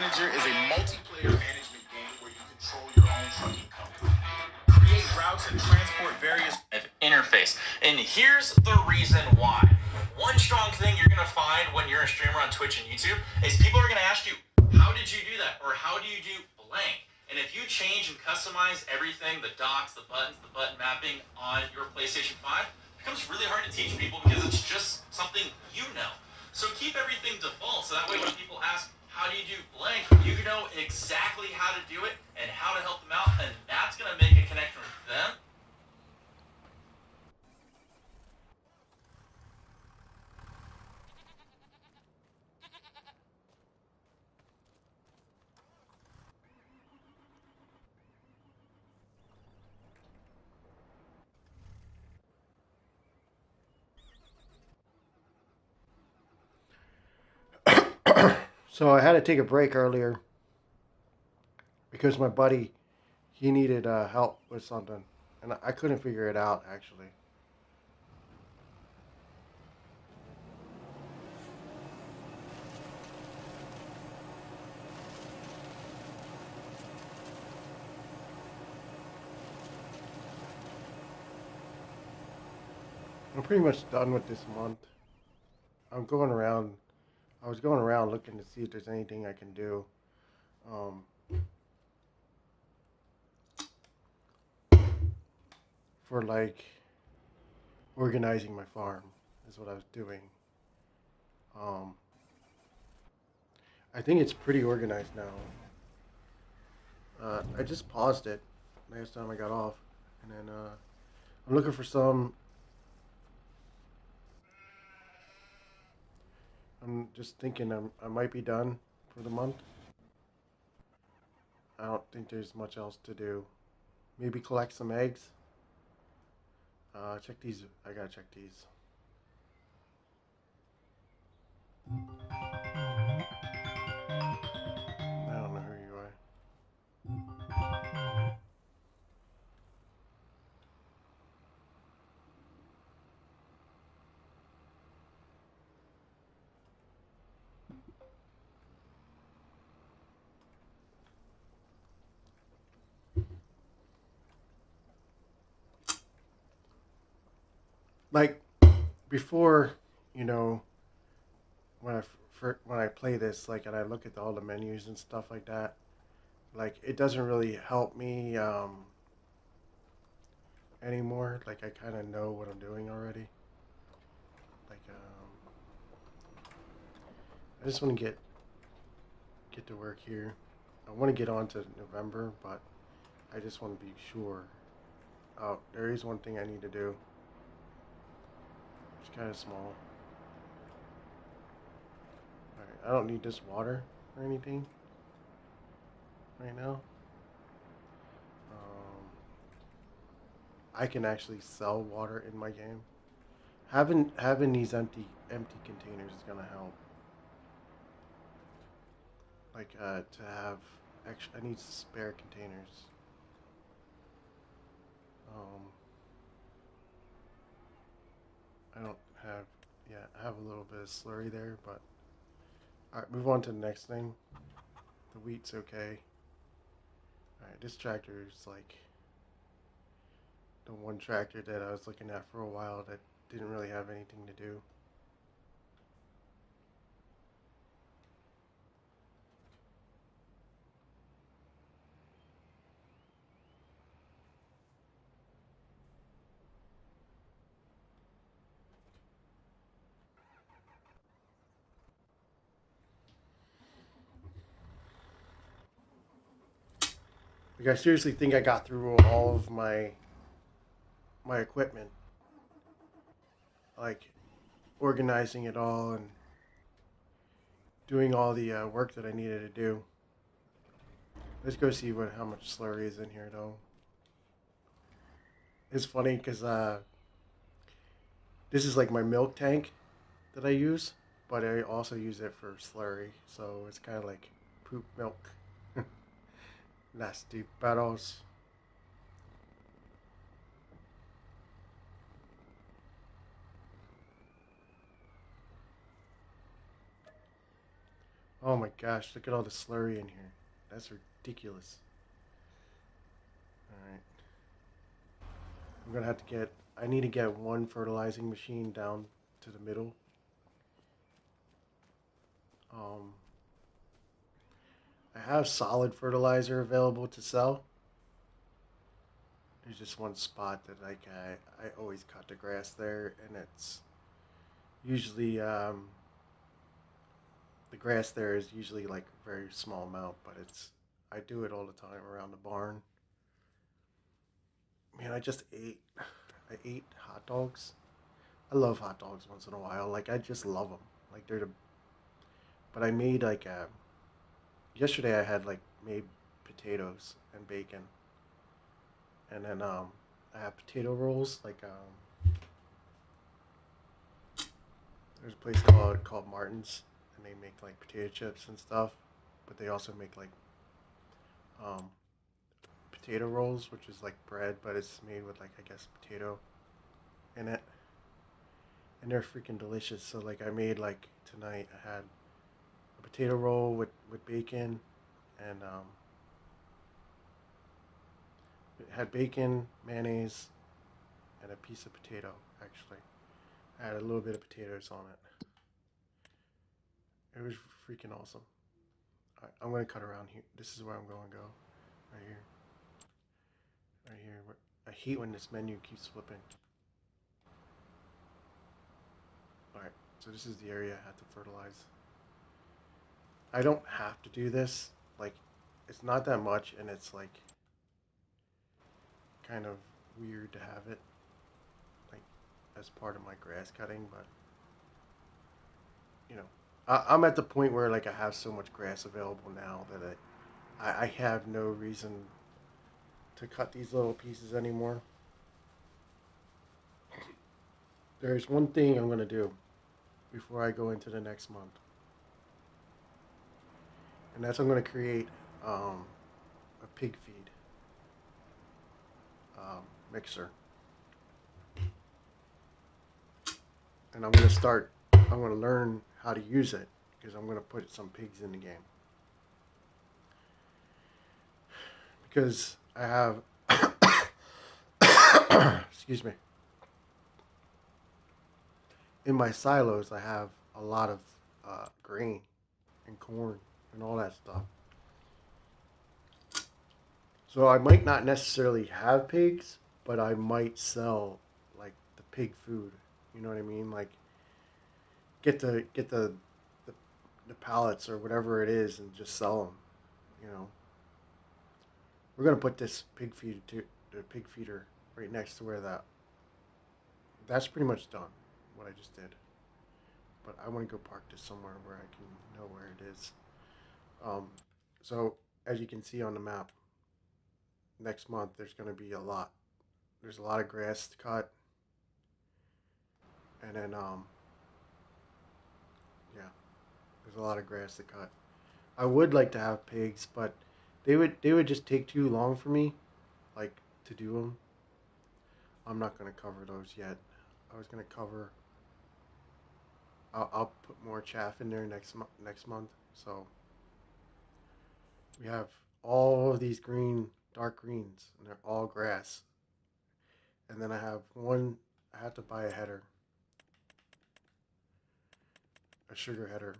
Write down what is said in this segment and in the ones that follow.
Manager is a multiplayer management game where you control your own trucking company, create routes, and transport various interface. And here's the reason why. One strong thing you're going to find when you're a streamer on Twitch and YouTube is people are going to ask you, how did you do that? Or how do you do blank? And if you change and customize everything, the docks, the buttons, the button mapping on your PlayStation 5, it becomes really hard to teach people because it's just something you know. So keep everything default, so that way when people ask, how do you do blank, you know exactly how to do it and how to help them out, and that's going to make a connection with them. So I had to take a break earlier because my buddy, he needed help with something, and I couldn't figure it out actually. I'm pretty much done with this month. I'm going around. I was going around looking to see if there's anything I can do. Um, for like organizing my farm is what I was doing. Um, I think it's pretty organized now. I just paused it last time I got off, and then I'm looking for some. I'm just thinking I might be done for the month. I don't think there's much else to do. Maybe collect some eggs. Check these. I gotta check these. I don't know who you are. Like before, you know, when I play this, like, and I look at all the menus and stuff like that, like it doesn't really help me anymore. Like I kind of know what I'm doing already. Like I just want to get to work here. I want to get on to November, but I just want to be sure. Oh, there is one thing I need to do. It's kind of small. Alright, I don't need this water or anything right now. I can actually sell water in my game. Having these empty containers is gonna help. Like to have extra, I need spare containers. Um, I don't have. Yeah, I have a little bit of slurry there, but all right. Move on to the next thing. The wheat's okay. All right, this tractor is like the one tractor that I was looking at for a while that didn't really have anything to do. Like I seriously think I got through all of my equipment, like organizing it all and doing all the work that I needed to do. Let's go see how much slurry is in here though. It's funny because this is like my milk tank that I use, but I also use it for slurry, so it's kind of like poop milk. Nasty battles. Oh my gosh, look at all the slurry in here. That's ridiculous. Alright. I'm gonna have to get. I need to get one fertilizing machine down to the middle. Um, I have solid fertilizer available to sell. There's just one spot that I always cut the grass there, and it's usually the grass there is usually like a very small amount, but it's I do it all the time around the barn. Man, I ate hot dogs. I love hot dogs once in a while. Like I just love them. Like they're the. But I made like yesterday I had like made potatoes and bacon, and then I have potato rolls. Like there's a place called Martin's, and they make like potato chips and stuff. But they also make like um potato rolls, which is like bread, but it's made with like I guess potato in it, and they're freaking delicious. So like I made like tonight I had a potato roll with bacon and it had bacon, mayonnaise, and a piece of potato. Actually, I had a little bit of potatoes on it. It was freaking awesome. I'm gonna cut around here. This is where I'm going to go. Right here. Right here. I hate when this menu keeps flipping. Alright, so this is the area I had to fertilize. I don't have to do this. Like, it's not that much, and it's like kind of weird to have it like as part of my grass cutting, but you know, I'm at the point where like I have so much grass available now that I have no reason to cut these little pieces anymore. There's one thing I'm gonna do before I go into the next month, and that's I'm gonna create um, a pig feed mixer, and I'm gonna start. I'm gonna learn how to use it because I'm gonna put some pigs in the game because I have. Excuse me. In my silos, I have a lot of grain and corn and all that stuff. So I might not necessarily have pigs, but I might sell like the pig food. You know what I mean? Like the, the pallets or whatever it is and just sell them. You know, we're gonna put this the pig feeder right next to where that's pretty much done. What I just did, but I want to go park this somewhere where I can know where it is. Um, so as you can see on the map, next month there's going to be a lot. There's a lot of grass to cut, and then yeah, there's a lot of grass to cut. I would like to have pigs, but they would just take too long for me, like to do them. I'm not going to cover those yet. I was going to cover. I'll put more chaff in there next month. So we have all of these dark greens, and they're all grass. And then I have one. I have to buy a header, a sugar header.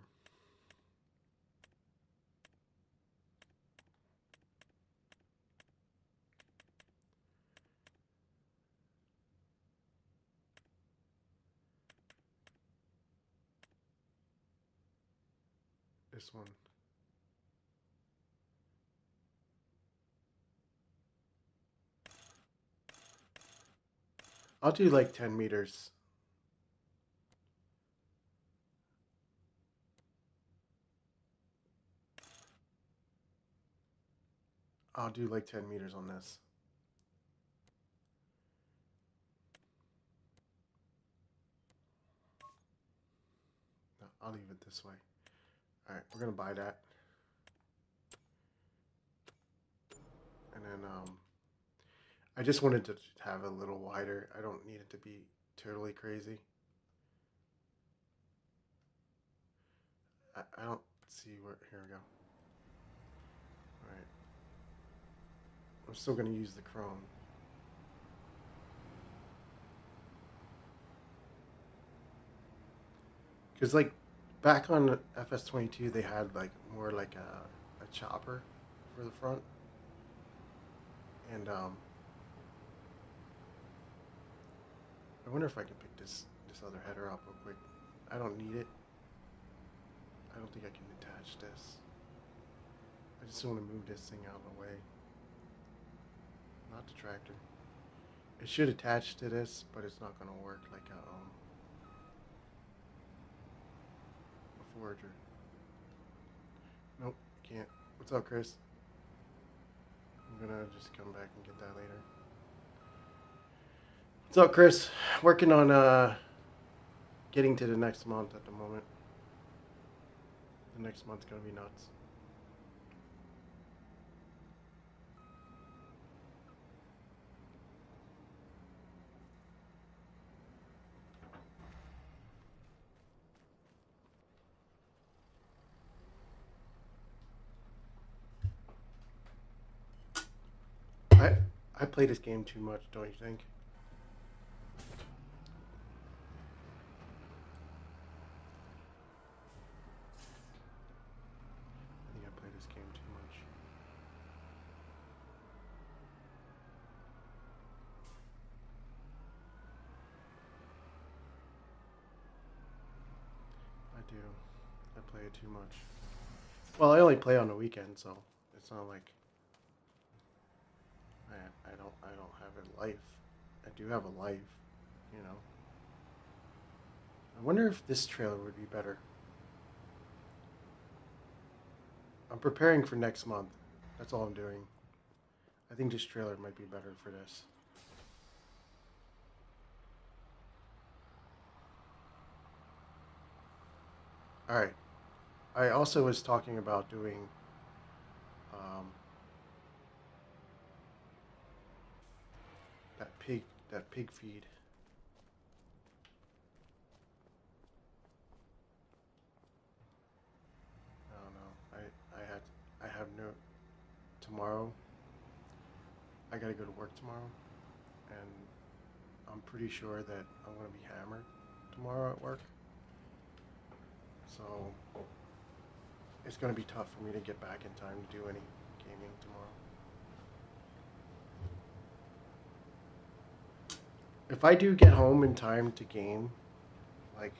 This one. I'll do like 10 meters. I'll do like 10 meters on this. No, I'll leave it this way. All right, we're gonna buy that, and then I just wanted to have it a little wider. I don't need it to be totally crazy. I don't. Let's see where. Here we go. All right. I'm still gonna use the Chrome. Because like back on FS22, they had like more like a chopper for the front, and I wonder if I can pick this other header up real quick. I don't need it. I don't think I can attach this. I just want to move this thing out of the way. Not the tractor. It should attach to this, but it's not gonna work like a forager. Nope, can't. What's up, Chris? I'm gonna just come back and get that later. What's up, Chris? Working on getting to the next month at the moment. The next month's gonna be nuts. I I play this game too much, don't you think? I think I play this game too much. I do. I play it too much. Well, I only play on the weekend, so it's not like I don't have a life. I do have a life, you know. I wonder if this trailer would be better. I'm preparing for next month. That's all I'm doing. I think this trailer might be better for this. All right. I also was talking about doing um, that pig feed. I don't know. I have no tomorrow. I gotta go to work tomorrow, and I'm pretty sure that I'm gonna be hammered tomorrow at work. So it's gonna be tough for me to get back in time to do any gaming tomorrow. If I do get home in time to game, like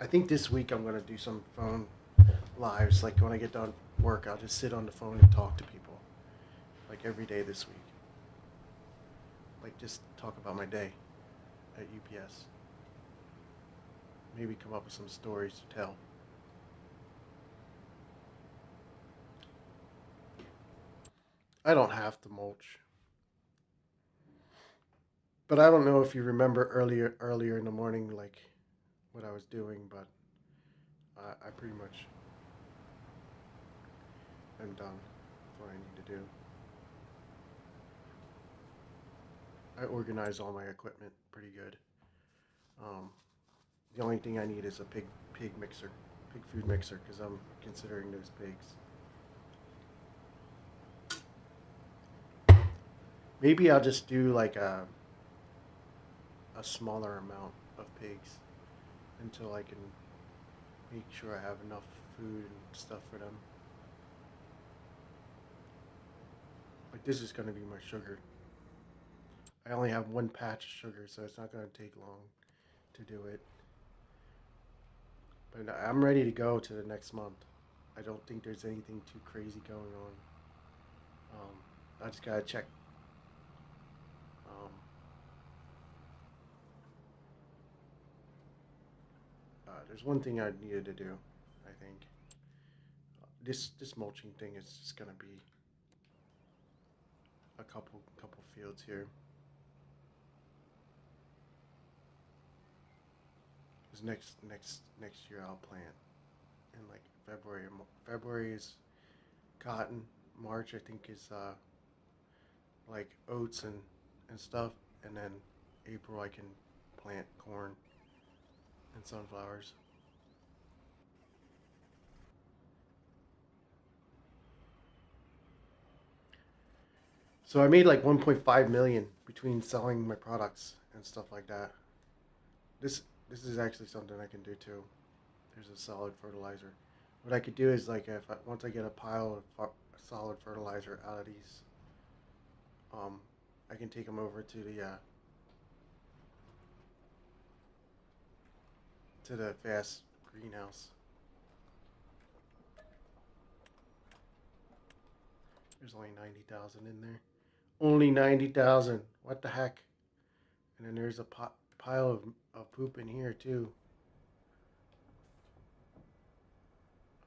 I think this week I'm gonna do some phone lives. Like when I get done work, I'll just sit on the phone and talk to people. Like every day this week. Like just talk about my day at UPS. Maybe come up with some stories to tell. I don't have to mulch. But I don't know if you remember earlier in the morning like what I was doing, but I pretty much am done with what I need to do. I organize all my equipment pretty good. Um, the only thing I need is a pig mixer, pig food mixer, because I'm considering those pigs. Maybe I'll just do like a smaller amount of pigs until I can make sure I have enough food and stuff for them. Like this is going to be my sugar. I only have one patch of sugar, so it's not going to take long to do it. But I'm ready to go to the next month. I don't think there's anything too crazy going on. I just gotta check. Um, there's one thing I needed to do. I think this mulching thing is just gonna be a couple fields here. Because next year I'll plant in like February. February is cotton. March I think is like oats and stuff, and then April I can plant corn and sunflowers. So I made like 1.5 million between selling my products and stuff like that. This this is actually something I can do too. There's a solid fertilizer. What I could do is like if once I get a pile of solid fertilizer out of these, um, I can take them over to the fast greenhouse. There's only 90,000 in there. Only 90,000. What the heck? And then there's a pile of poop in here too.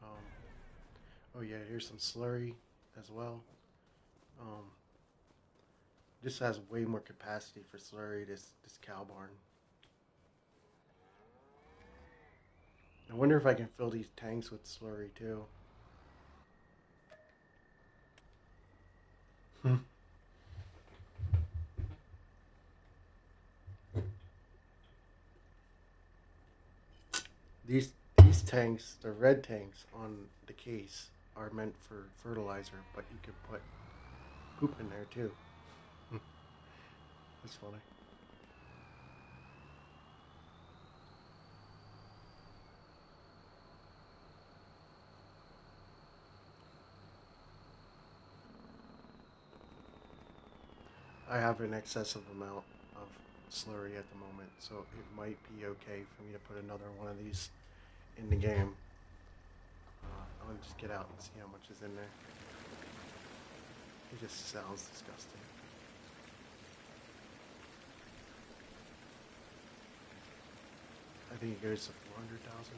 Um, oh yeah, here's some slurry as well. Um, this has way more capacity for slurry. This cow barn. I wonder if I can fill these tanks with slurry too. These tanks, the red tanks on the case, are meant for fertilizer, but you could put poop in there too. That's funny. I have an excessive amount of slurry at the moment, so it might be okay for me to put another one of these in the game. I'll just get out and see how much is in there. It just sounds disgusting. I think it goes to 400,000.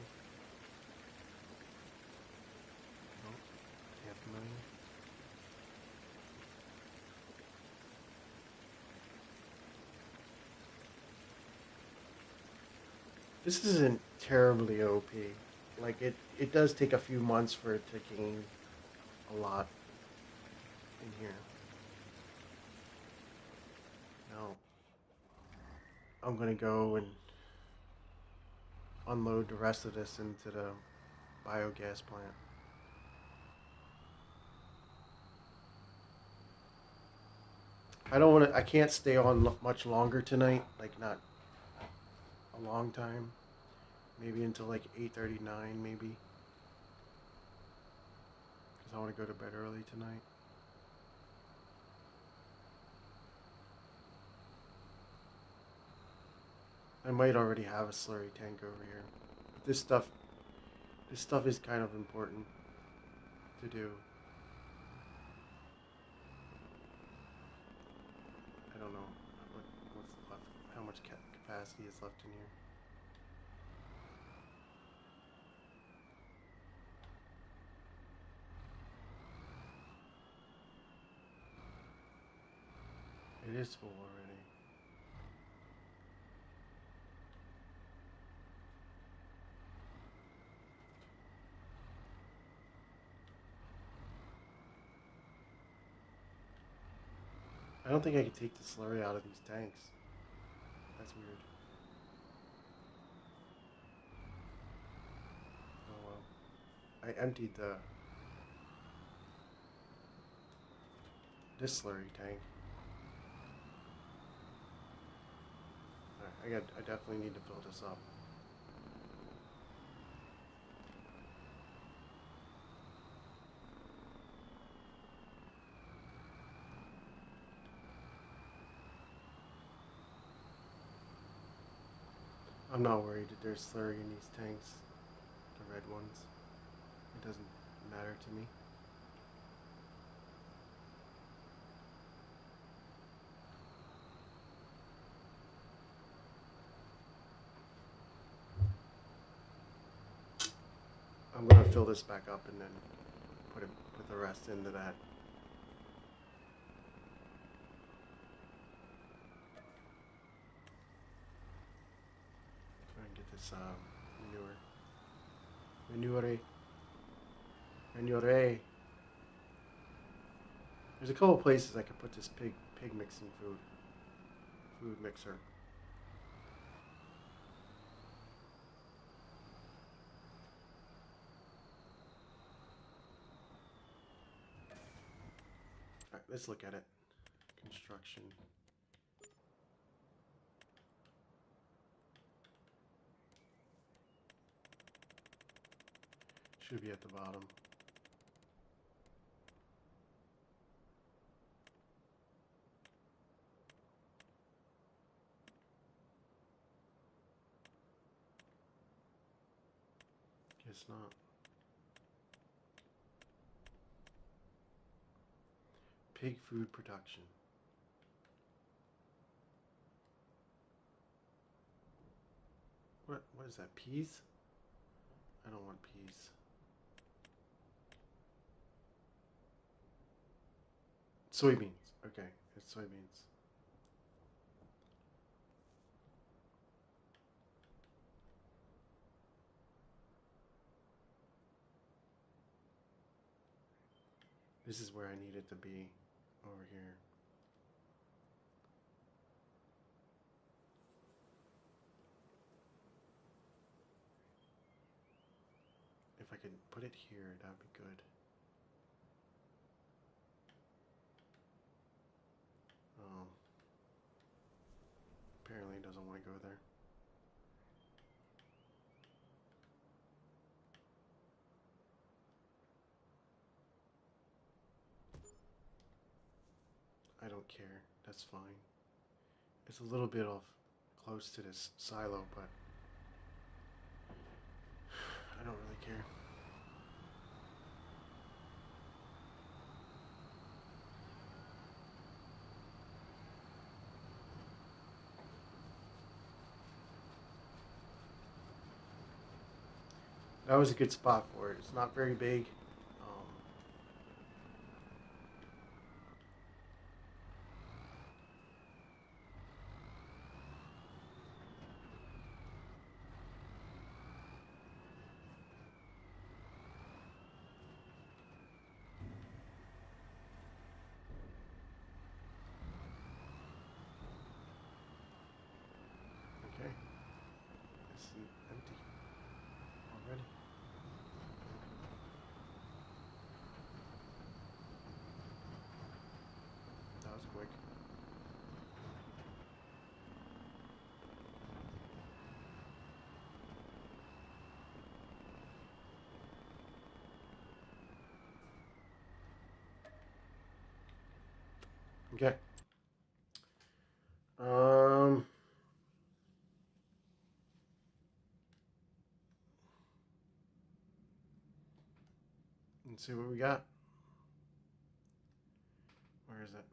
Nope, half a million. This isn't terribly OP. Like it does take a few months for it to gain a lot in here. Now I'm gonna go and unload the rest of this into the biogas plant. I don't want to. I can't stay on much longer tonight. Like not a long time. Maybe until like 8:39, maybe. Because I want to go to bed early tonight. I might already have a slurry tank over here. But this stuff is kind of important to do. I don't know what's left. How much capacity is left in here. It is full already. I don't think I can take the slurry out of these tanks. That's weird. Oh well. I emptied the this slurry tank. Alright, I definitely need to fill this up. I'm not worried that there's slurry in these tanks, the red ones. It doesn't matter to me. I'm gonna fill this back up and then put the rest into that. Try and get this manure. Manure. Manure. There's a couple places I could put this pig mixing food mixer. Alright, let's look at it. construction. Should be at the bottom. Guess not. Pig food production. What is that? Peas? I don't want peas. Soybeans. Okay, it's soybeans. This is where I need it to be, over here. If I could put it here, that'd be good. Apparently it doesn't want to go there. I don't care. That's fine. It's a little bit off close to this silo, but I don't really care. That was a good spot for it. It's not very big. Okay. It's empty already. That was quick. Okay. Let's see what we got. Where is it?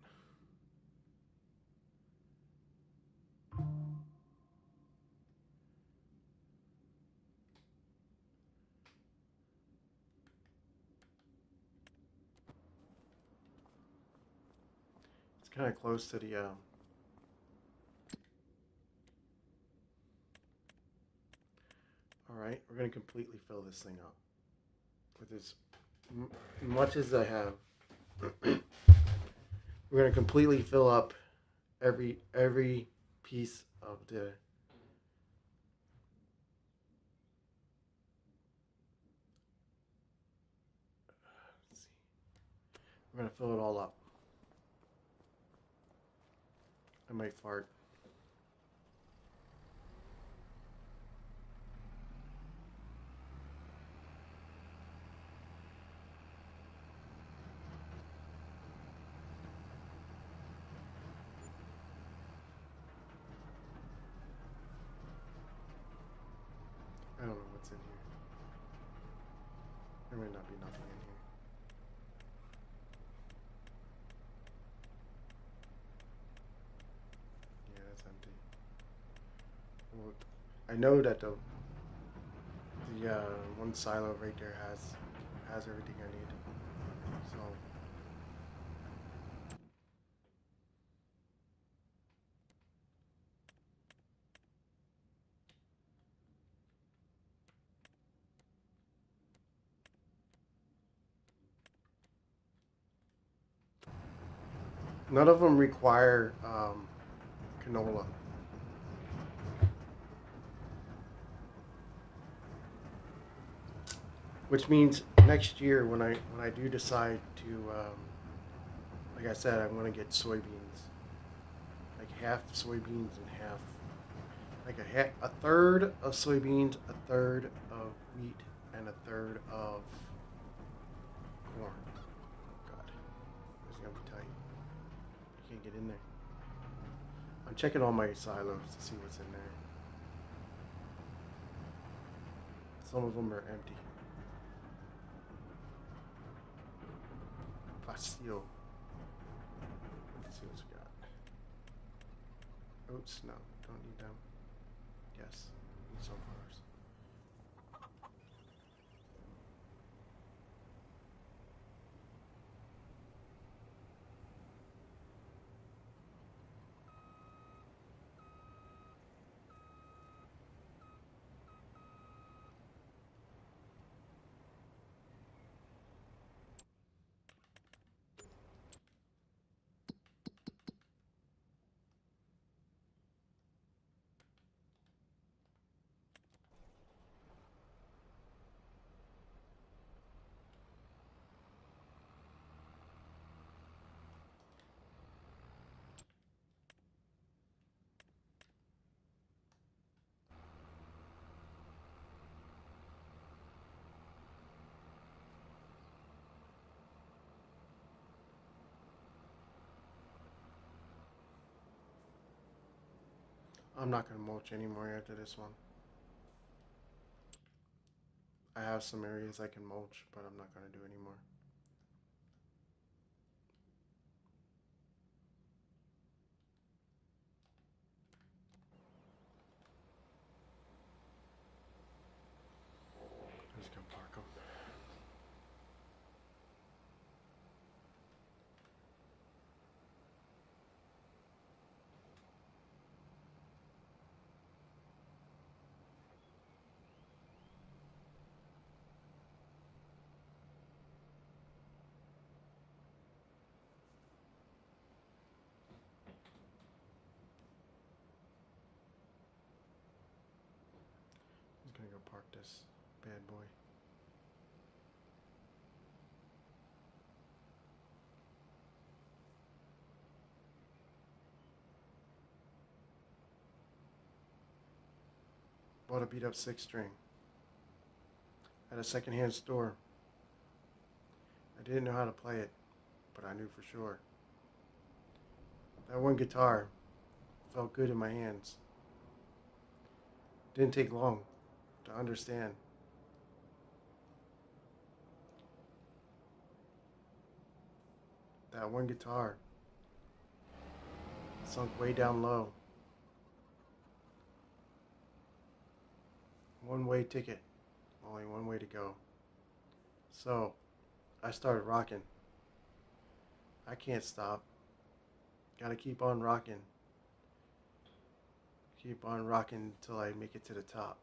It's kind of close to the Alright, we're going to completely fill this thing up with as much as I have. We're going to completely fill up every piece of the let's see. We're going to fill it all up. I might fart. I don't know what's in here. There might not be nothing in here. Yeah, that's empty. Well, I know that the one silo right there has everything I need. So none of them require canola. Which means next year when I do decide to, like I said, I'm going to get soybeans. like half soybeans and half like a third of soybeans, a third of wheat, and a third of corn. Oh God, this is gonna be tight. I can't get in there. I'm checking all my silos to see what's in there. Some of them are empty. Pastille. Let's see what we got. Oats, no, don't need them. Yes, need sunflowers. I'm not gonna mulch anymore after this one. I have some areas I can mulch, but I'm not gonna do anymore. I'm just gonna park them. I'm just gonna go park this bad boy. Bought a beat up 6 string at a secondhand store. I didn't know how to play it, but I knew for sure. That one guitar felt good in my hands. Didn't take long to understand. That one guitar sunk way down low. One way ticket, only one way to go. So I started rocking. I can't stop. Gotta keep on rocking. Keep on rocking until I make it to the top.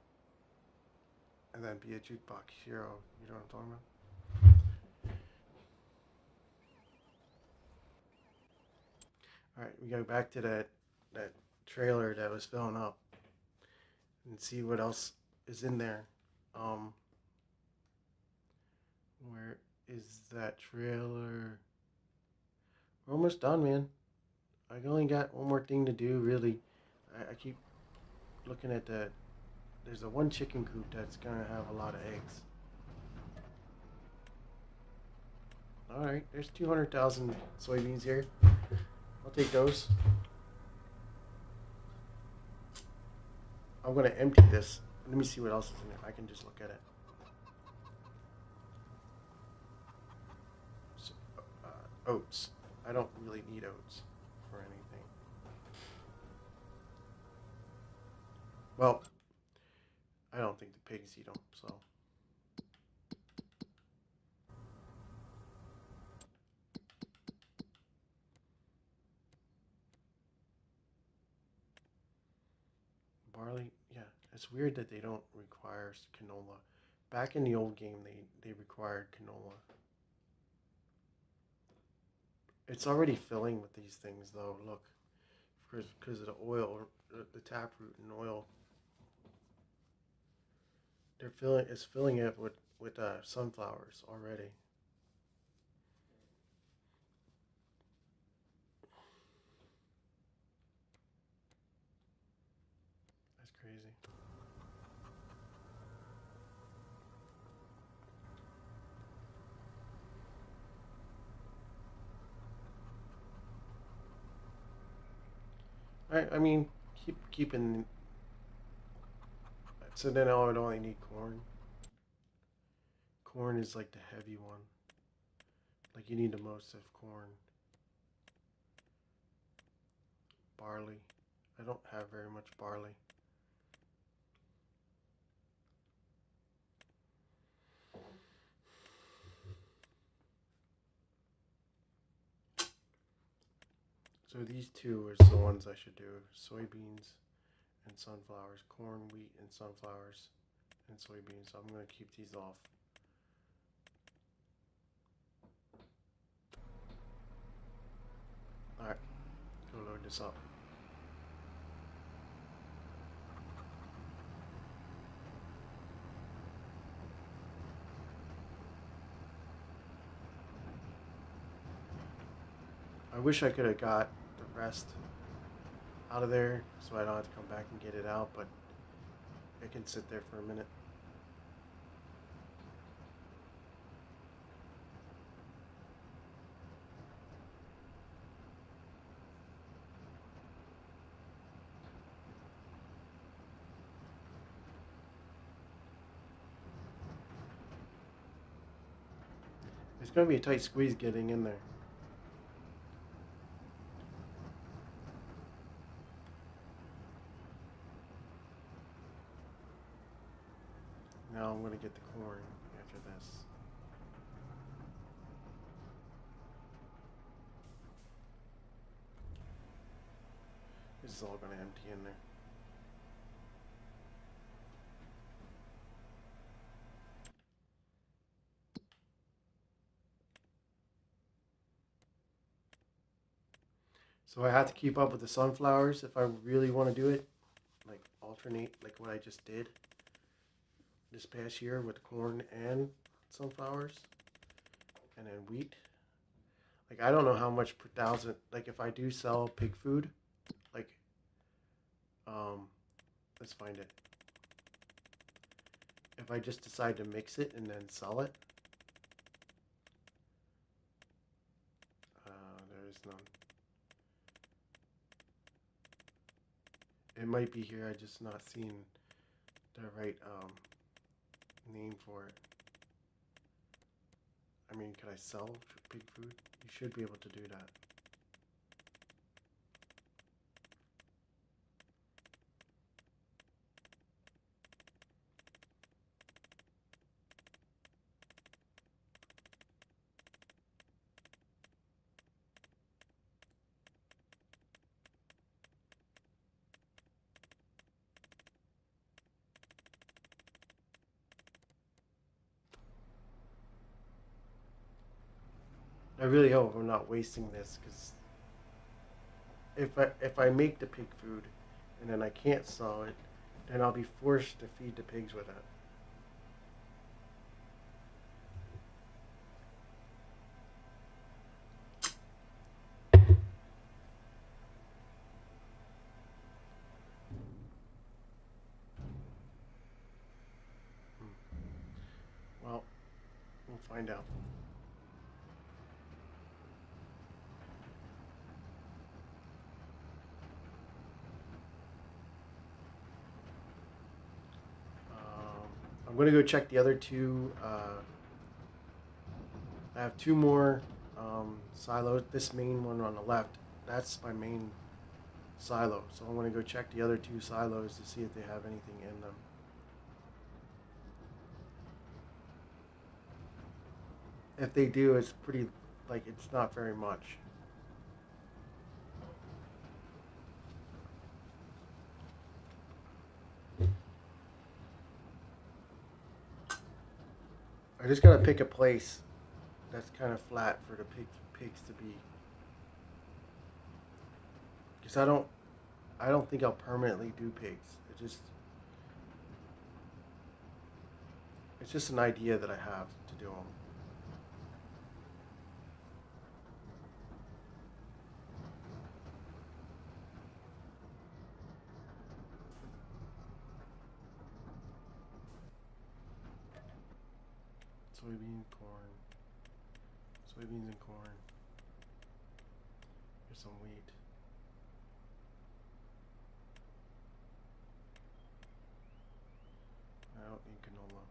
And then be a jukebox hero. You know what I'm talking about? Alright, we go back to that trailer that was filling up and see what else is in there. Um, where is that trailer? We're almost done, man. I only got one more thing to do, really. I keep looking at that. There's a one chicken coop that's gonna have a lot of eggs. Alright, there's 200,000 soybeans here. I'll take those. I'm gonna empty this. Let me see what else is in it. I can just look at it. So, oats. I don't really need oats for anything. Well, I don't think the pigs eat them, so. Barley, yeah. It's weird that they don't require canola. Back in the old game, they required canola. It's already filling with these things, though. Look, because of the oil, the taproot and oil. They're filling. It's filling it with sunflowers already. I mean, keeping. So then I would only need corn. Corn is like the heavy one. Like you need the most of corn. Barley. I don't have very much barley. So these two are the ones I should do. Soybeans and sunflowers. Corn, wheat, and sunflowers and soybeans. So I'm going to keep these off. Alright, go load this up. I wish I could have got the rest out of there so I don't have to come back and get it out, but it can sit there for a minute. It's going to be a tight squeeze getting in there. Now I'm going to get the corn after this. This is all going to empty in there. So I have to keep up with the sunflowers if I really want to do it. Like alternate like what I just did this past year with corn and sunflowers. And then wheat. Like I don't know how much per thousand. Like if I do sell pig food, like let's find it. If I just decide to mix it and then sell it, there is none. It might be here. I just not seen the right name for it. I mean, can I sell pig food? You should be able to do that. I really hope I'm not wasting this because if I make the pig food and then I can't sell it, then I'll be forced to feed the pigs with it. Well, we'll find out. I'm going to go check the other two. I have two more silos. This main one on the left, that's my main silo. So I'm going to go check the other two silos to see if they have anything in them. If they do, it's pretty, like, it's not very much. I just gotta pick a place that's kind of flat for the pigs to be. Because I don't think I'll permanently do pigs. It's just an idea that I have to do them. Soybean, corn, soybeans and corn. Here's some wheat. don't need canola.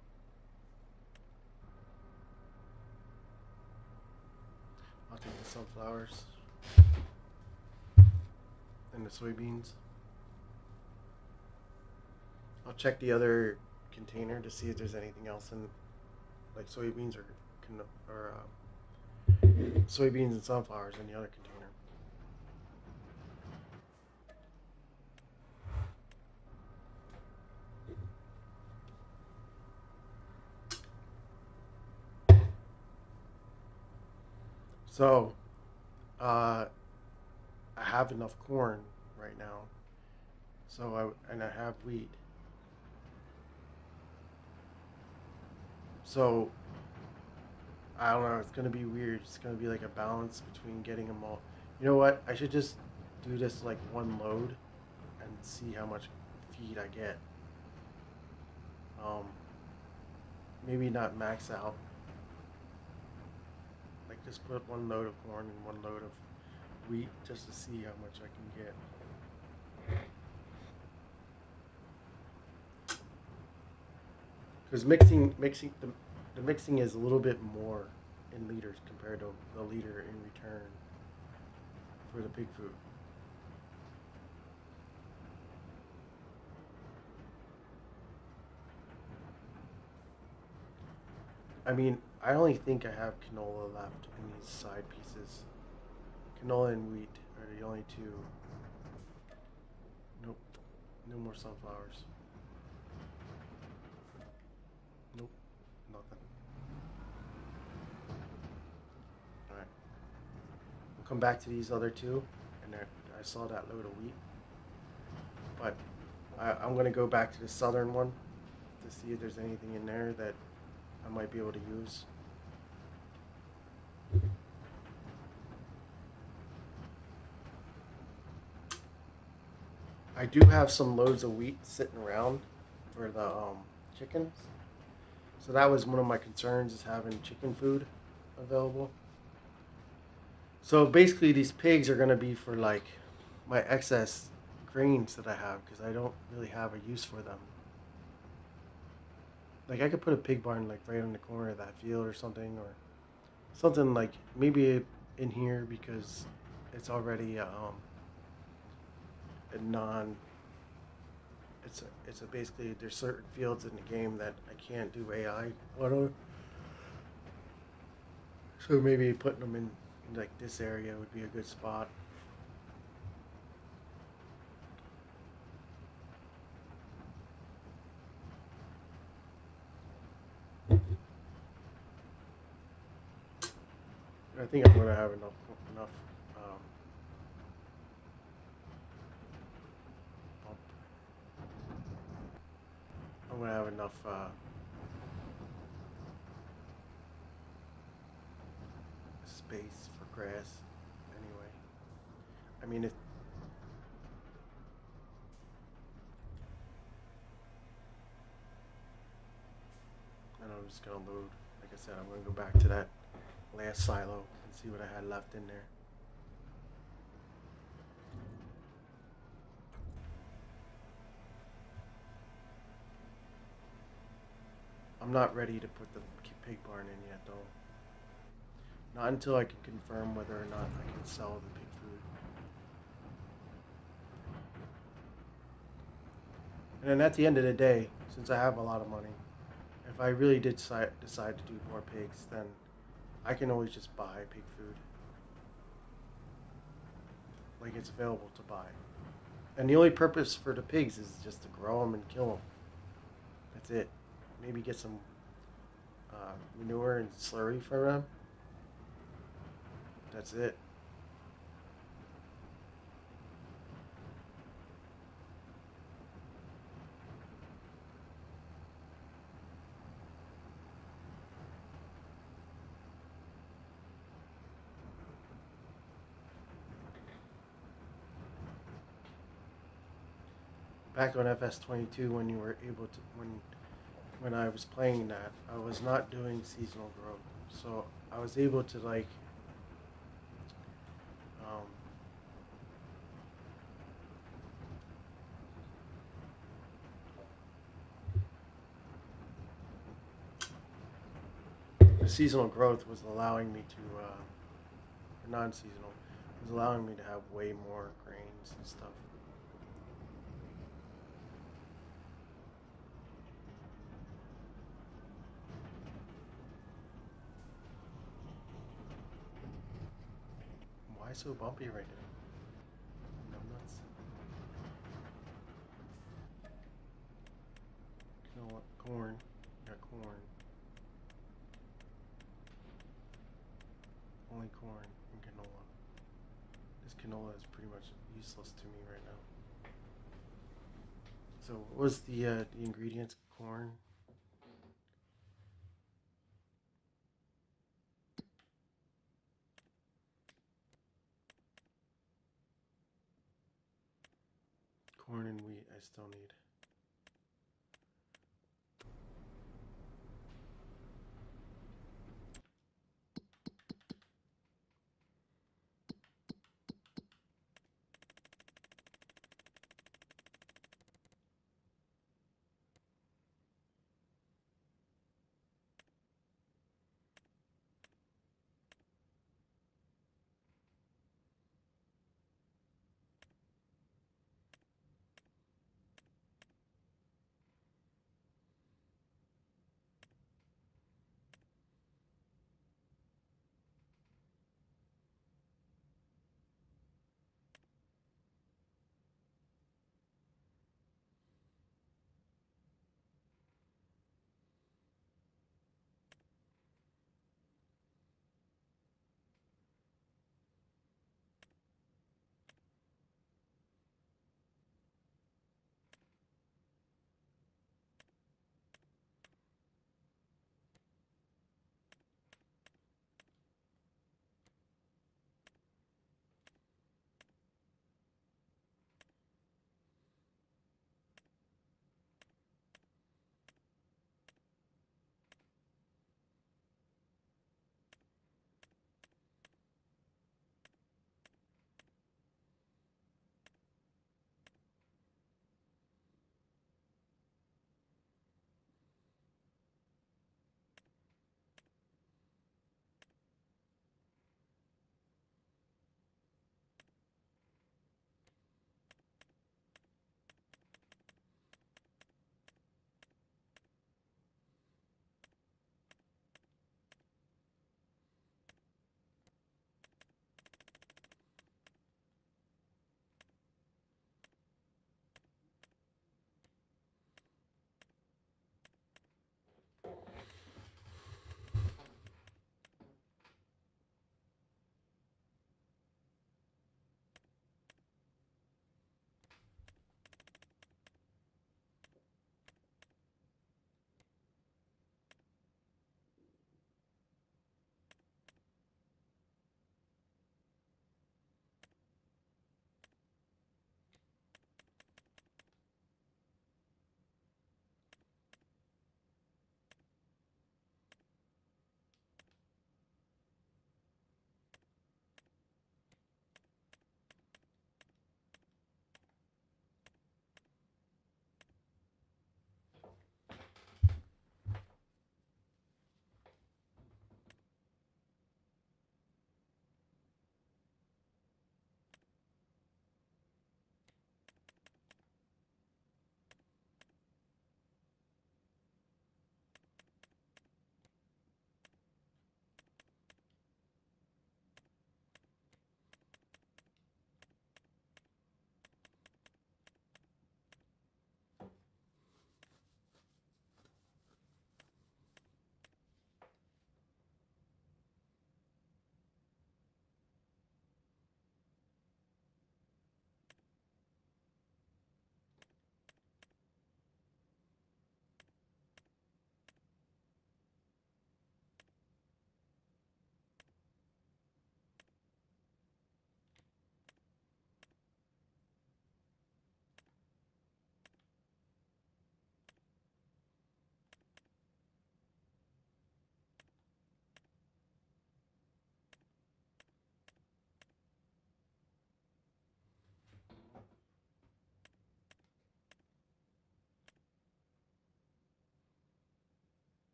I'll take the sunflowers and the soybeans. I'll check the other container to see if there's anything else in, like soybeans or soybeans and sunflowers in the other container. So, I have enough corn right now. I have wheat. So I don't know. It's gonna be weird. It's gonna be like a balance between getting them all. You know what? I should just do this like one load and see how much feed I get. Um, maybe not max out. Like just put one load of corn and one load of wheat just to see how much I can get. Because the mixing is a little bit more in liters compared to the liter in return for the pig food. I mean, I only think I have canola left in these side pieces. Canola and wheat are the only two. Nope, no more sunflowers. Nope, nothing. All right, we'll come back to these other two, and I saw that load of wheat, but I'm gonna go back to the southern one to see if there's anything in there that I might be able to use. I do have some loads of wheat sitting around for the chickens. So that was one of my concerns is having chicken food available. So basically, these pigs are going to be for like my excess grains that I have because I don't really have a use for them. Like I could put a pig barn like right in the corner of that field or something like maybe in here because it's already a non. It's a basically there's certain fields in the game that I can't do AI on. So maybe putting them in like this area would be a good spot. I think I'm gonna have enough um, I'm gonna have enough space for grass anyway. I mean, and I'm just gonna load. Like I said, I'm gonna go back to that last silo and see what I had left in there. I'm not ready to put the pig barn in yet, though. Not until I can confirm whether or not I can sell the pig food. And then at the end of the day, since I have a lot of money, if I really did decide to do more pigs, then I can always just buy pig food. Like it's available to buy. And the only purpose for the pigs is just to grow them and kill them. That's it. Maybe get some manure and slurry for them. That's it. Back on FS22, when you were able to, when I was playing that, I was not doing seasonal growth, so I was able to like um, the seasonal growth was allowing me to, non-seasonal, was allowing me to have way more grains and stuff. Why so bumpy right now? No nuts. You know what? Corn. Got corn. Only corn and canola. This canola is pretty much useless to me right now. So what was the ingredients? Corn. Corn and wheat I still need.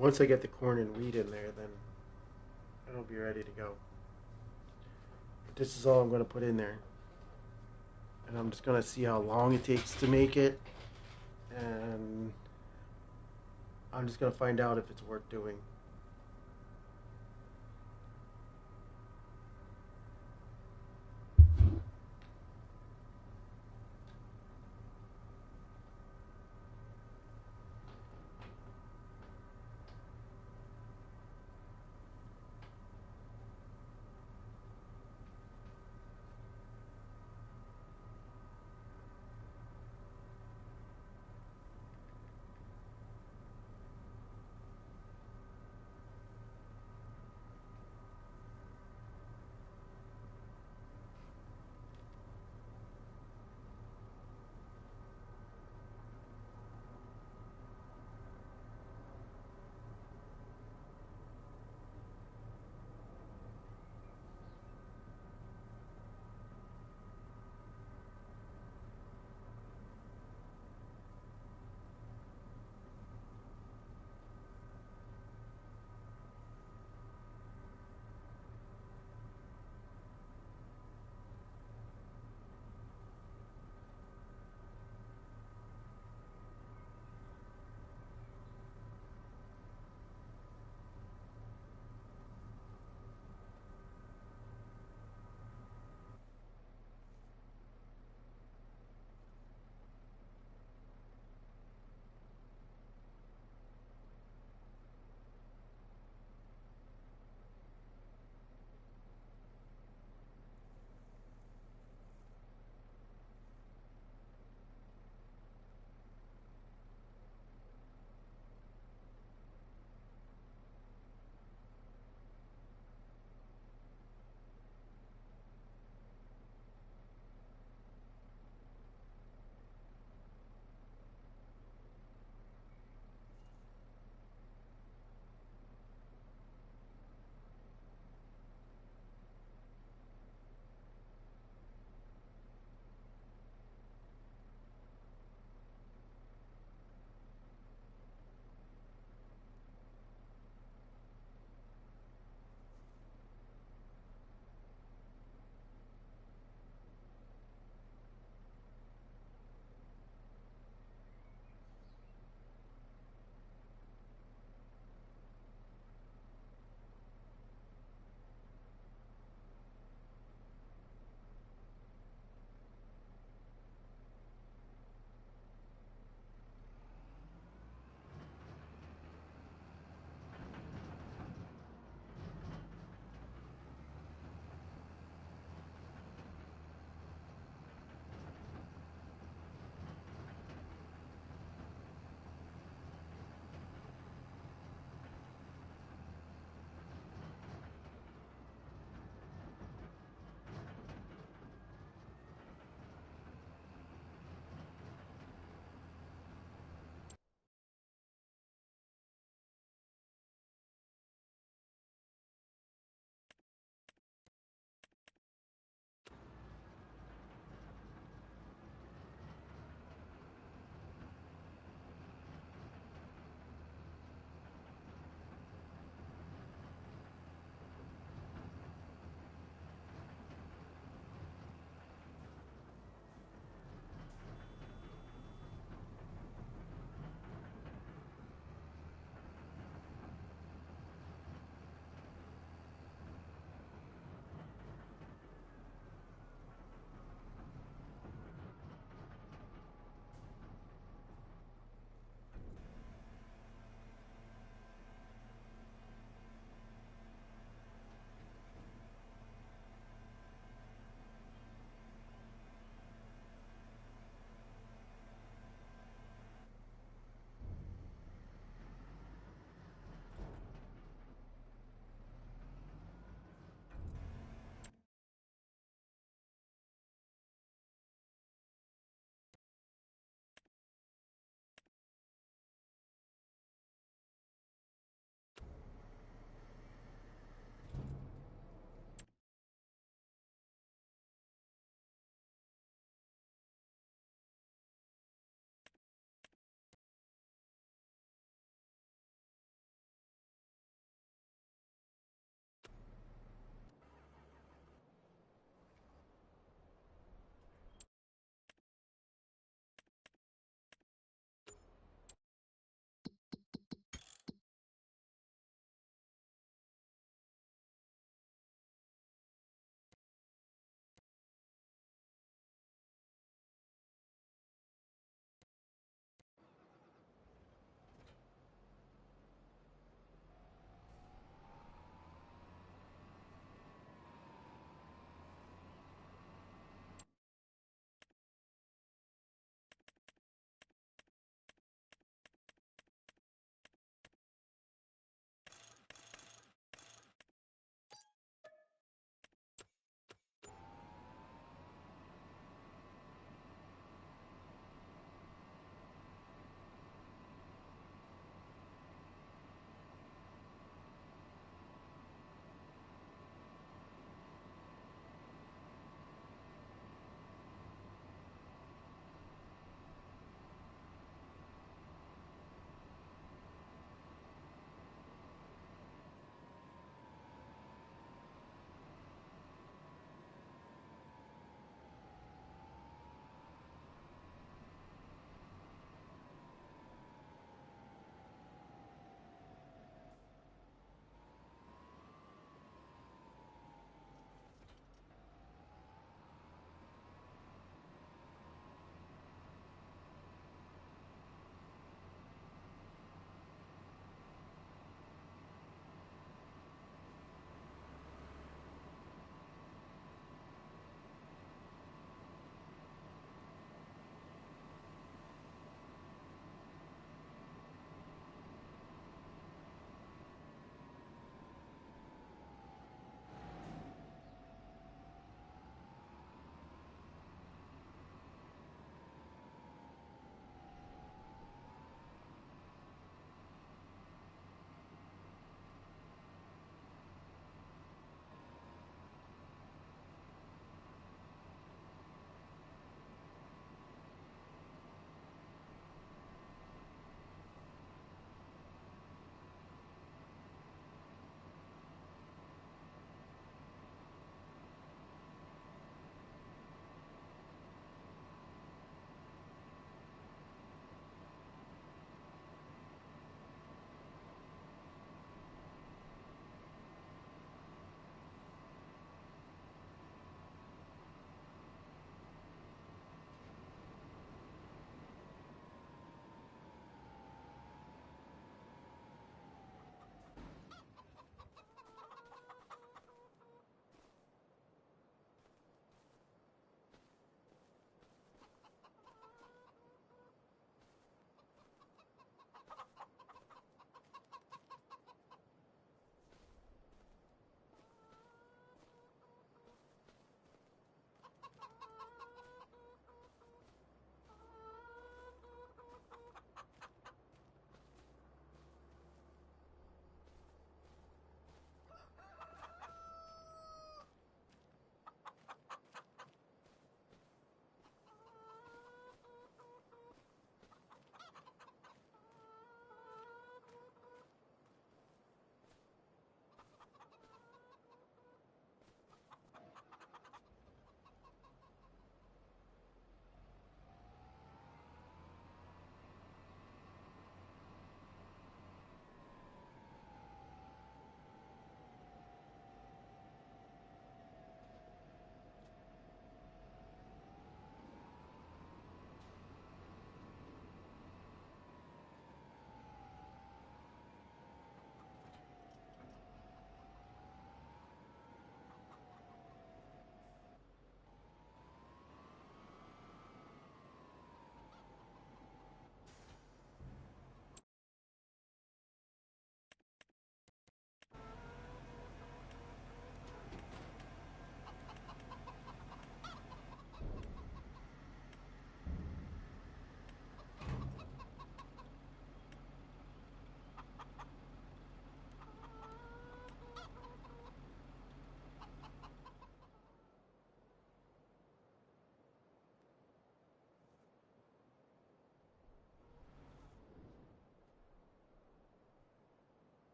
once I get the corn and wheat in there, then it'll be ready to go. But this is all I'm going to put in there. And I'm just going to see how long it takes to make it. And I'm just going to find out if it's worth doing.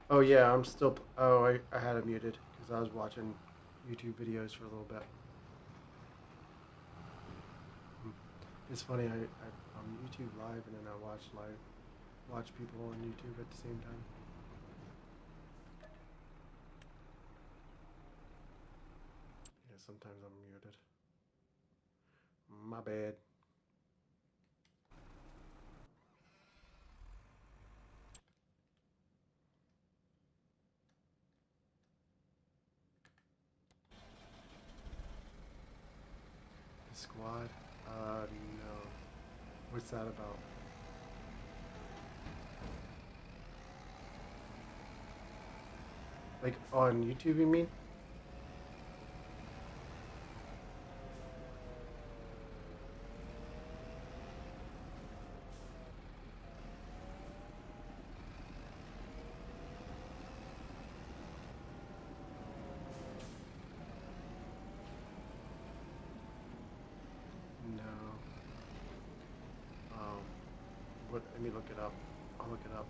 Oh yeah, I'm still. Oh, I had it muted because I was watching YouTube videos for a little bit. Hmm. It's funny. I'm YouTube live and then I watch people on YouTube at the same time. Yeah, sometimes I'm muted. My bad. The squad. No. What's that about? Like on YouTube, you mean? No. Um. What? Let me look it up. I'll look it up.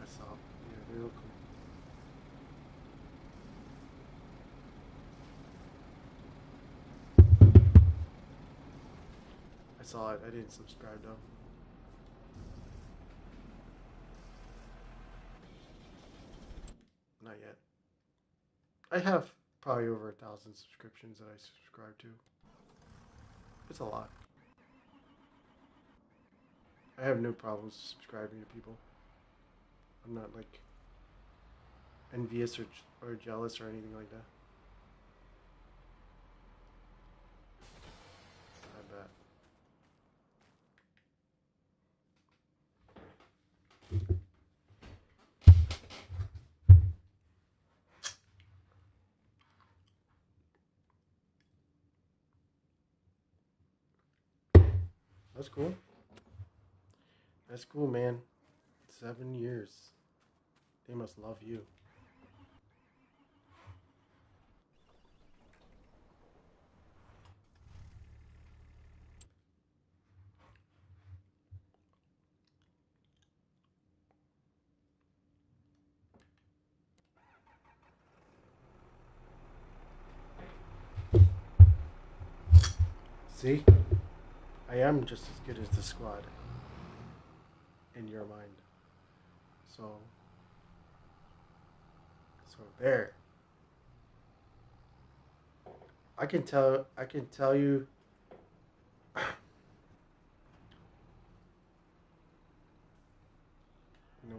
I saw. Yeah, they look cool. I saw it. I didn't subscribe though. Not yet. I have probably over 1,000 subscriptions that I subscribe to. It's a lot. I have no problems subscribing to people. I'm not like envious or jealous or anything like that. I bet. That's cool. That's cool, man. 7 years. They must love you. See, I am just as good as the squad in your mind. So, so there. I can tell. I can tell you. No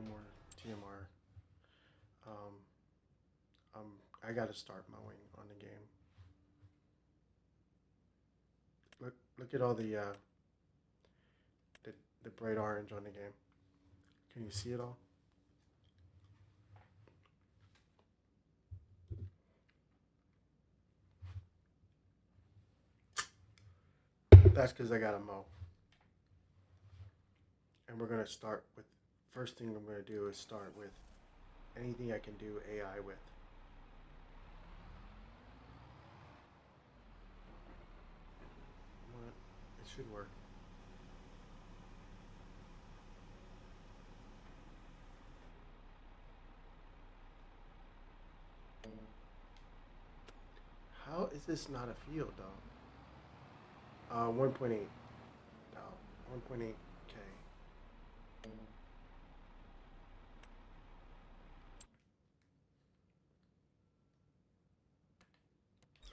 more TMR. Um, I got to start mowing on the game. Look at all the the bright orange on the game. Can you see it all? That's because I got to mow. And we're gonna start with. First thing I'm gonna do is start with anything I can do AI with. What? It should work. How is this not a field, though? 1.8. No, 1.8K.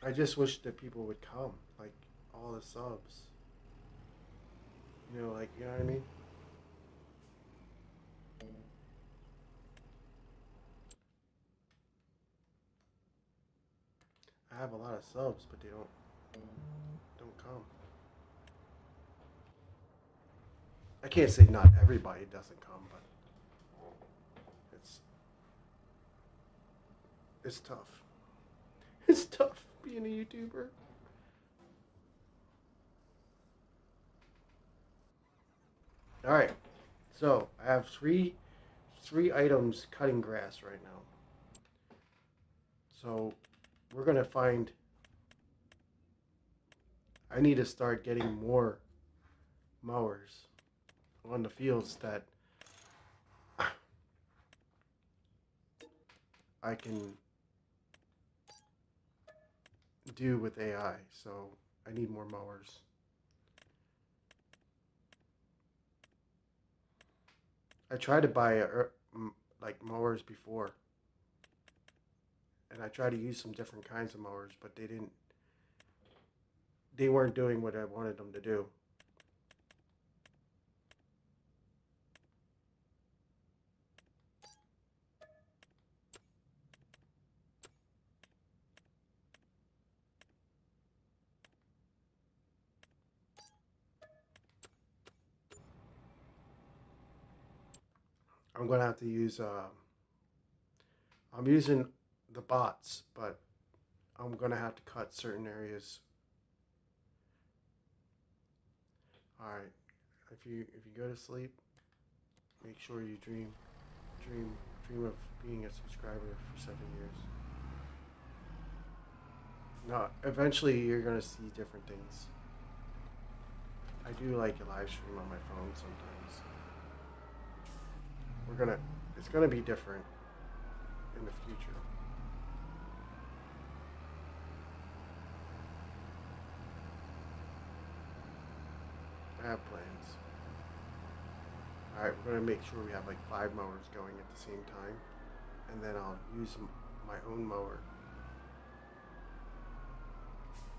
I just wish that people would come, like all the subs. Like you know what I mean. I have a lot of subs, but they don't come. I can't say not everybody doesn't come, but it's it's tough. It's tough being a YouTuber. All right, so I have three items cutting grass right now. So we're gonna find. I need to start getting more mowers on the fields that I can do with AI. So I need more mowers. I tried to buy like mowers before, and I tried to use some different kinds of mowers, but they didn't. They weren't doing what I wanted them to do. I'm gonna have to use. I'm using the bots, but I'm gonna have to cut certain areas. All right. If you go to sleep, make sure you dream dream of being a subscriber for 7 years. No, eventually you're gonna see different things. I do like a live stream on my phone sometimes. We're gonna, it's gonna be different in the future. I have plans. All right, we're gonna make sure we have like 5 mowers going at the same time, and then I'll use my own mower.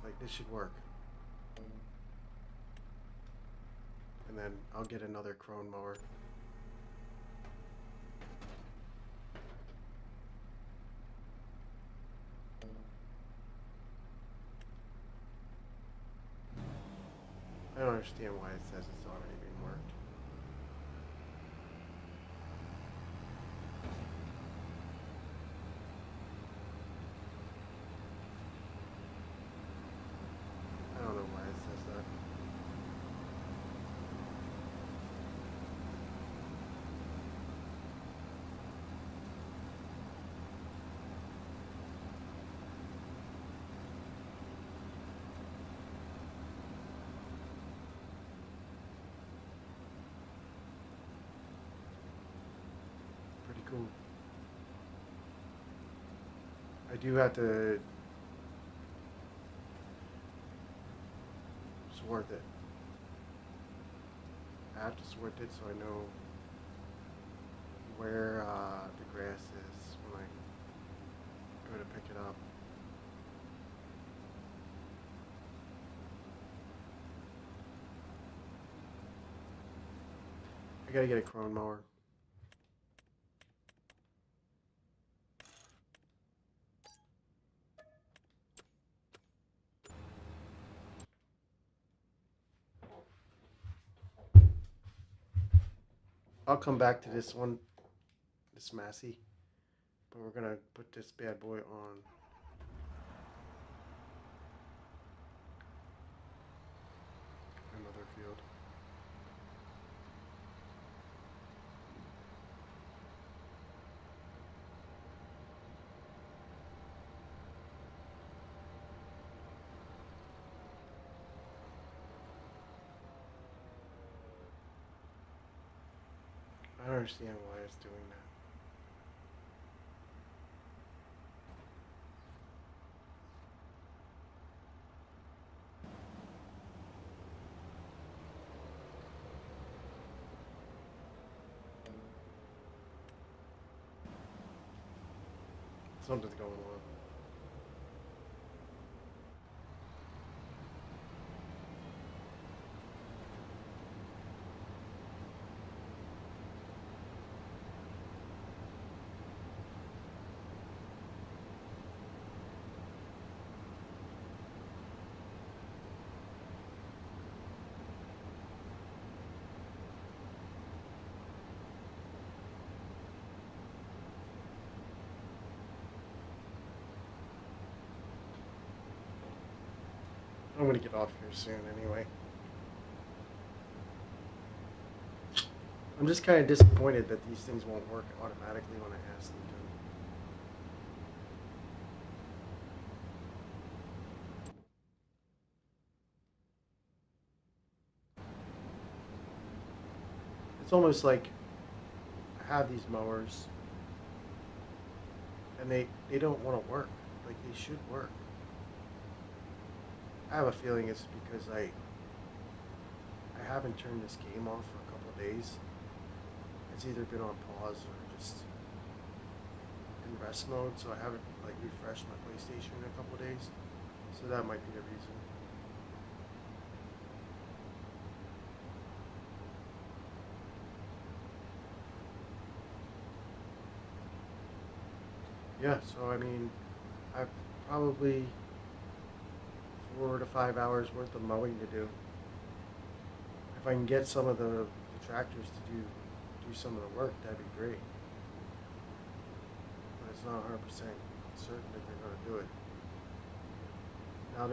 Like this should work. And then I'll get another crone mower. I don't understand why it says it's already been worked. I don't know why it says that. Pretty cool. I do have to sort it. I have to sort it so I know where the grass is when I go to pick it up. I gotta get a crone mower. I'll come back to this one, this Massey, but we're gonna put this bad boy on another field. I don't understand why it's doing that. Something's going on. gonna get off here soon anyway. I'm just kind of disappointed that these things won't work automatically when I ask them to. It's almost like I have these mowers and they don't want to work. Like they should work. I have a feeling it's because I haven't turned this game off for a couple of days. It's either been on pause or just in rest mode, so I haven't like refreshed my PlayStation in a couple of days. So that might be the reason. Yeah, so I mean, I've probably 4 to 5 hours worth of mowing to do. If I can get some of the tractors to do some of the work, that'd be great. But it's not 100% certain that they're going to do it. Now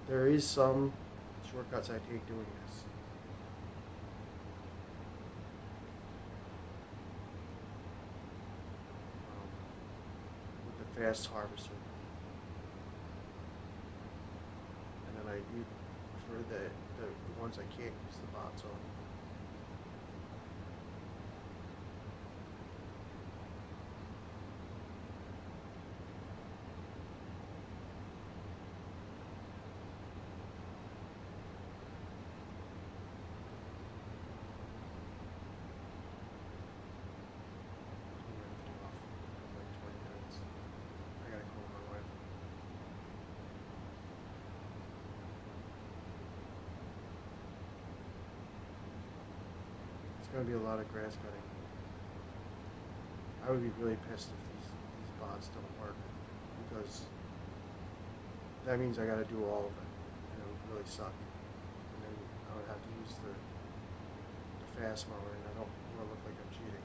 there is some shortcuts I take doing this. With the fast harvester, and then I use for the ones I can't use the bots on. Going to be a lot of grass cutting. I would be really pissed if these bots don't work because that means I got to do all of it, and it would really suck. And then I would have to use the fast mower, and I don't want to look like I'm cheating.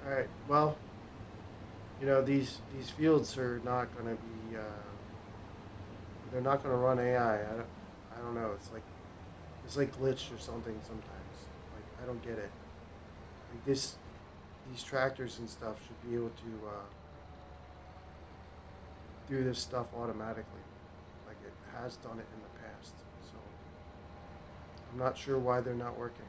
All right. Well, these fields are not going to be. They're not going to run AI. I don't know. It's like glitched or something sometimes. Like I don't get it. Like these tractors and stuff should be able to do this stuff automatically, like it has done it in the past. So I'm not sure why they're not working.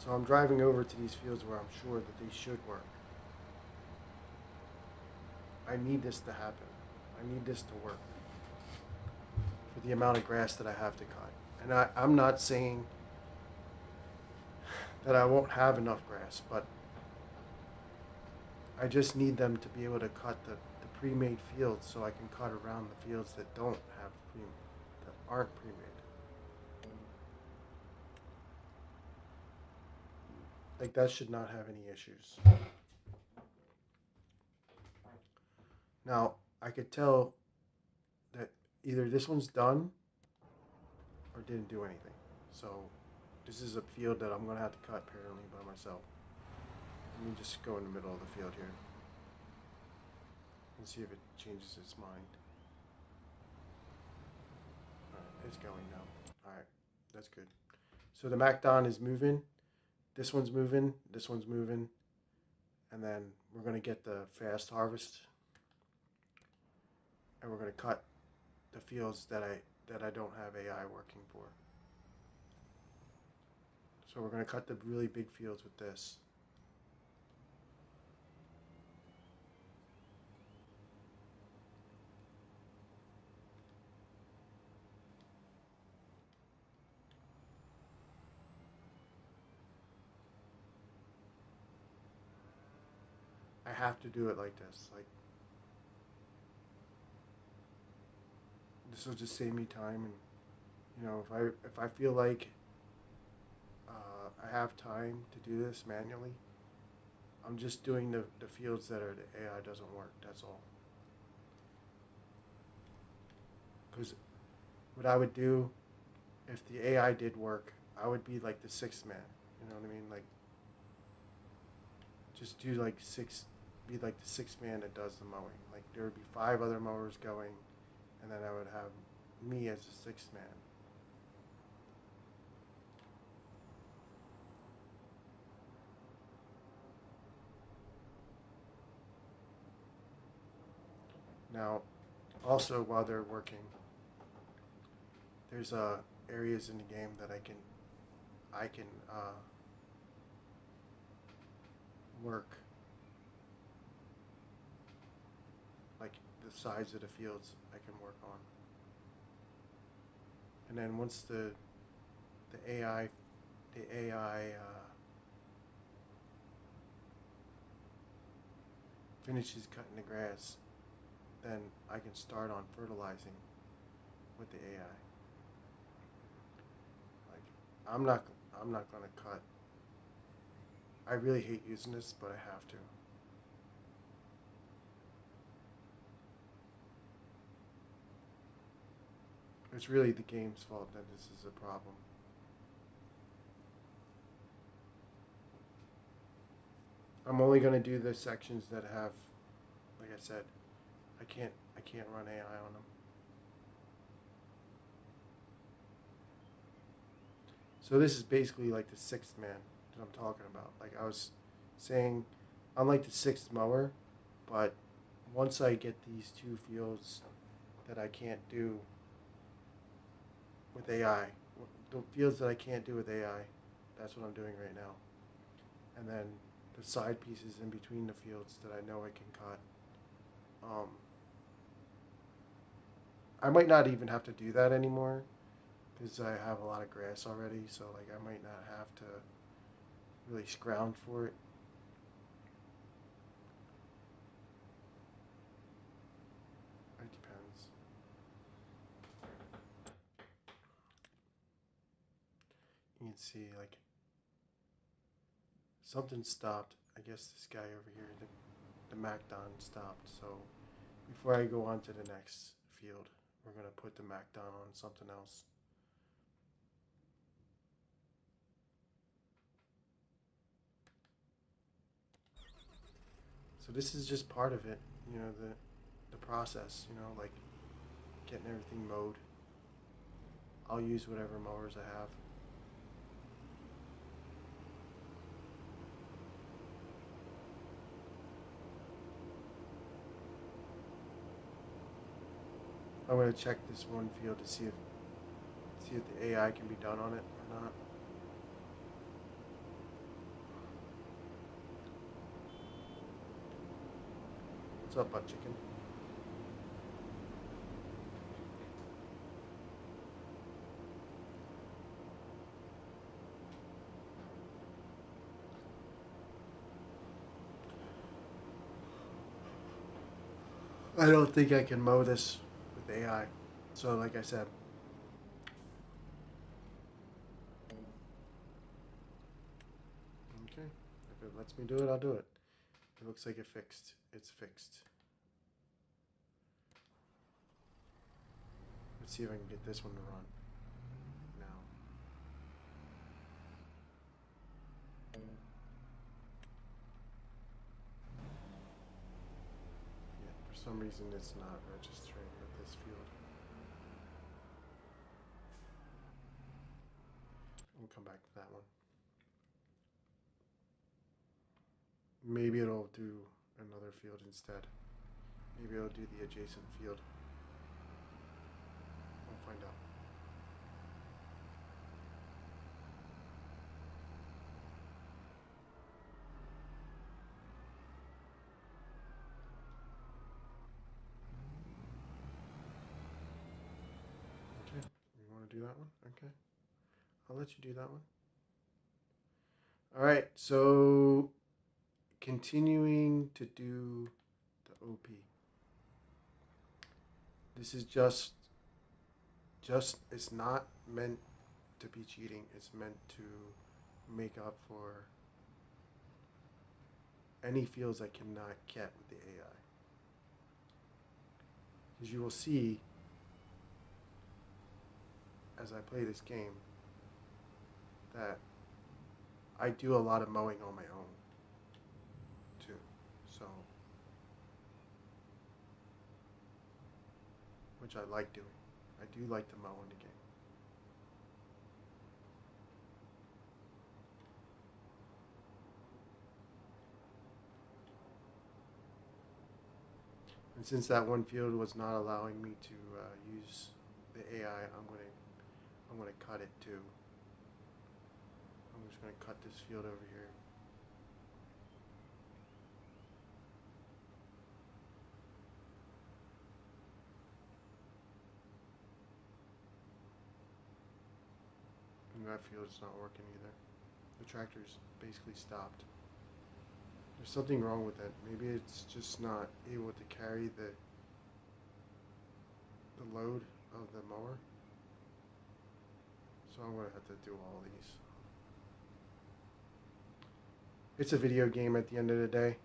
So I'm driving over to these fields where I'm sure that they should work. I need this to happen. I need this to work for the amount of grass that I have to cut. And I'm not saying that I won't have enough grass, but I just need them to be able to cut the pre-made fields so I can cut around the fields that don't have that aren't pre-made. Like that should not have any issues. Now I could tell that either this one's done or didn't do anything. So this is a field that I'm gonna have to cut apparently by myself. Let me just go in the middle of the field here and see if it changes its mind. Alright, it's going now. Alright, that's good. So the MacDon is moving. This one's moving. This one's moving. And then we're going to get the fast harvest. And we're going to cut the fields that I don't have AI working for. So we're going to cut the really big fields with this. I have to do it like this. Like this will just save me time, and if I feel like I have time to do this manually, I'm just doing the fields that are the AI doesn't work. That's all. Because what I would do if the AI did work, I would be like the sixth man. You know what I mean? Like just do like be like the sixth man that does the mowing. Like there would be 5 other mowers going, and then I would have me as the sixth man. Now, also while they're working, there's areas in the game that I can work, like the sides of the fields I can work on. And then once the AI finishes cutting the grass, then I can start on fertilizing with the AI. Like I'm not I'm not gonna cut. I really hate using this, but I have to. It's really the game's fault that this is a problem. I'm only gonna do the sections that have, like I said, I can't run AI on them. So this is basically like the sixth man that I'm talking about. Like I was saying, unlike the sixth mower, but once I get these 2 fields that I can't do with AI, the fields that I can't do with AI, that's what I'm doing right now. And then the side pieces in between the fields that I know I can cut. I might not even have to do that anymore because I have a lot of grass already, so like I might not have to really scrounge for it. It depends. You can see like something stopped. I guess this guy over here, the MacDon stopped. So before I go on to the next field, we're gonna put the MacDon on something else. So this is just part of it, the process, like getting everything mowed. I'll use whatever mowers I have. I'm gonna check this one field to see if the AI can be done on it or not. What's up, butt chicken? I don't think I can mow this with AI. So, like I said, okay. If it lets me do it, I'll do it. It looks like it fixed. It's fixed. Let's see if I can get this one to run now. Yeah, for some reason it's not registering with this field. We'll come back to that one. Maybe it'll do another field instead. Maybe it'll do the adjacent field. We'll find out. Okay, you want to do that one? Okay, I'll let you do that one. All right, so continuing to do the OP. This is just it's not meant to be cheating. It's meant to make up for any fields I cannot get with the AI. Because you will see as I play this game that I do a lot of mowing on my own too. So, which I like doing. I do like to mow in the game. And since that one field was not allowing me to use the AI, I'm gonna cut it too. I'm just gonna cut this field over here. And that field is not working either. The tractor's basically stopped. There's something wrong with it. Maybe it's just not able to carry the load of the mower. So I'm gonna have to do all these. It's a video game at the end of the day.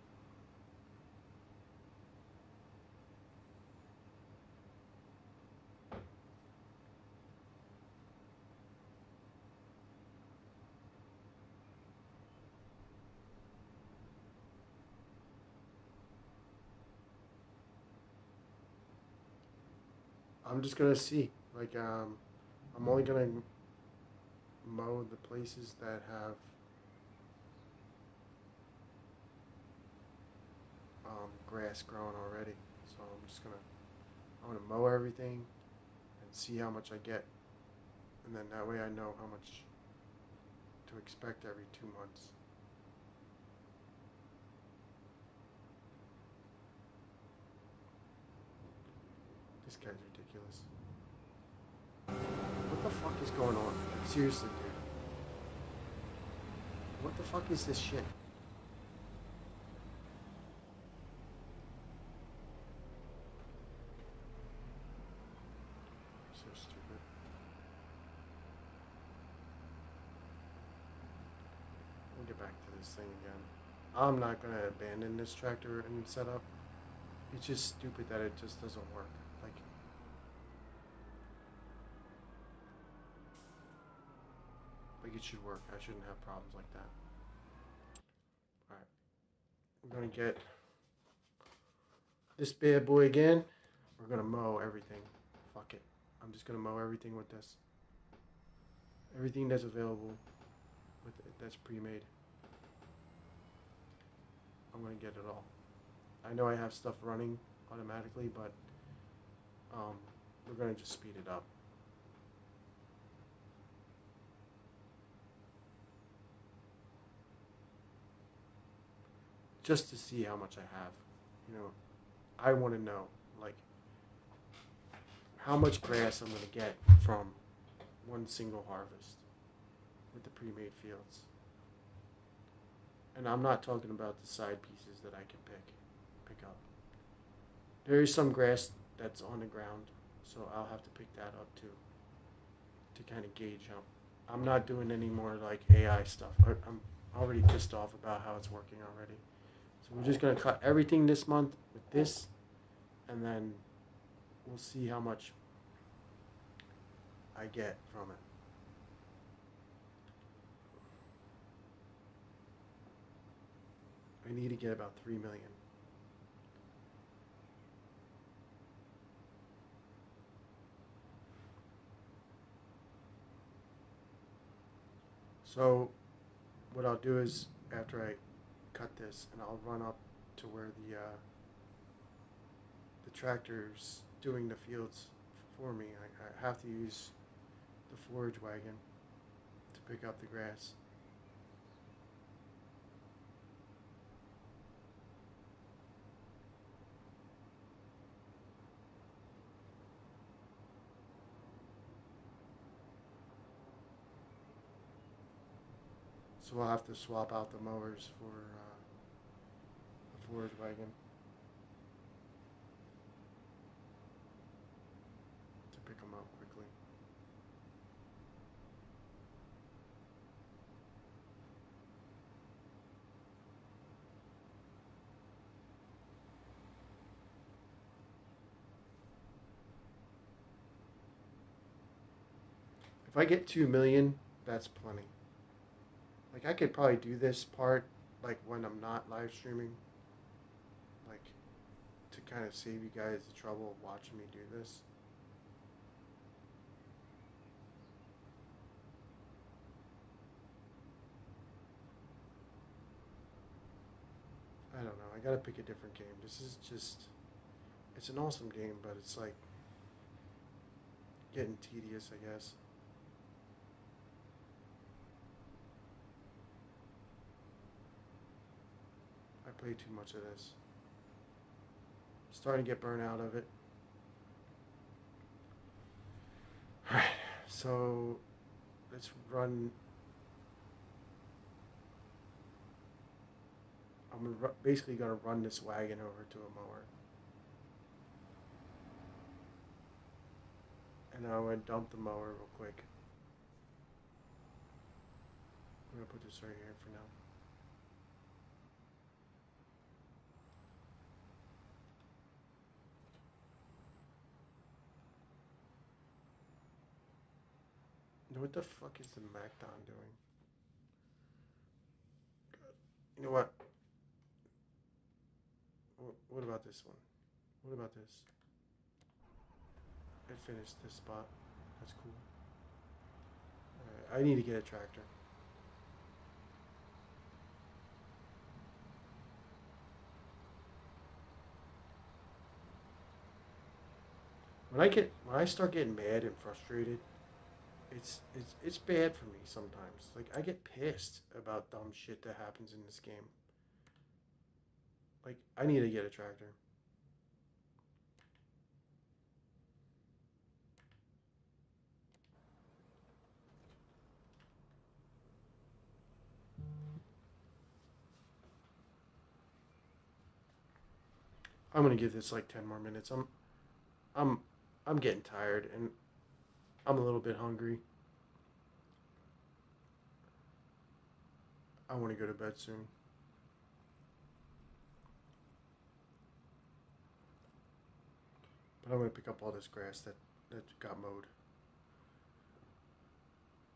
I'm just gonna see. Like, I'm only gonna mow the places that have grass growing already. So I'm gonna mow everything and see how much I get, and then that way I know how much to expect every 2 months. This guy's ridiculous. What the fuck is going on? Like, seriously, dude. What the fuck is this shit? So stupid. We'll get back to this thing again. I'm not gonna abandon this tractor and setup. It's just stupid that it just doesn't work. Like it should work. I shouldn't have problems like that. Alright. We're gonna get this bad boy again. We're gonna mow everything. Fuck it. I'm just gonna mow everything with this. Everything that's available with it, that's pre-made. I'm gonna get it all. I know I have stuff running automatically, but we're gonna just speed it up. Just to see how much I have. You know, I want to know, like, how much grass I'm gonna get from one single harvest with the pre-made fields. And I'm not talking about the side pieces that I can pick up. There is some grass that's on the ground, so I'll have to pick that up too to kind of gauge how. I'm not doing any more like AI stuff. I'm already pissed off about how it's working already. So we're just gonna cut everything this month with this, and then we'll see how much I get from it. I need to get about 3 million. So what I'll do is after I cut this, and I'll run up to where the tractor's doing the fields for me. I have to use the forage wagon to pick up the grass. So I'll have to swap out the mowers for the forage wagon to pick them up quickly. If I get 2 million, that's plenty. Like I could probably do this part like when I'm not live streaming, like to kind of save you guys the trouble of watching me do this. I don't know. I gotta pick a different game. This is just, it's an awesome game, but it's like getting tedious, I guess. I play too much of this. I'm starting to get burnt out of it. Alright, so let's run. Basically gonna run this wagon over to a mower. And I'm gonna dump the mower real quick. I'm gonna put this right here for now. What the fuck is the MacDon doing? You know what? What about this one? What about this? It finished this spot. That's cool. Alright, I need to get a tractor. When I start getting mad and frustrated, it's bad for me sometimes. Like I get pissed about dumb shit that happens in this game. Like I need to get a tractor. I'm gonna give this like 10 more minutes. I'm I'm getting tired and I'm a little bit hungry. I want to go to bed soon. But I'm gonna pick up all this grass that got mowed,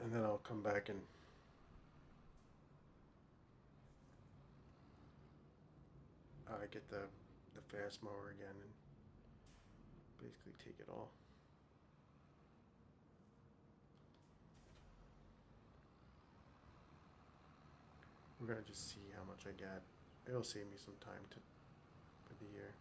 and then I'll come back and get the fast mower again and basically take it all. We're gonna just see how much I get. It'll save me some time for the year.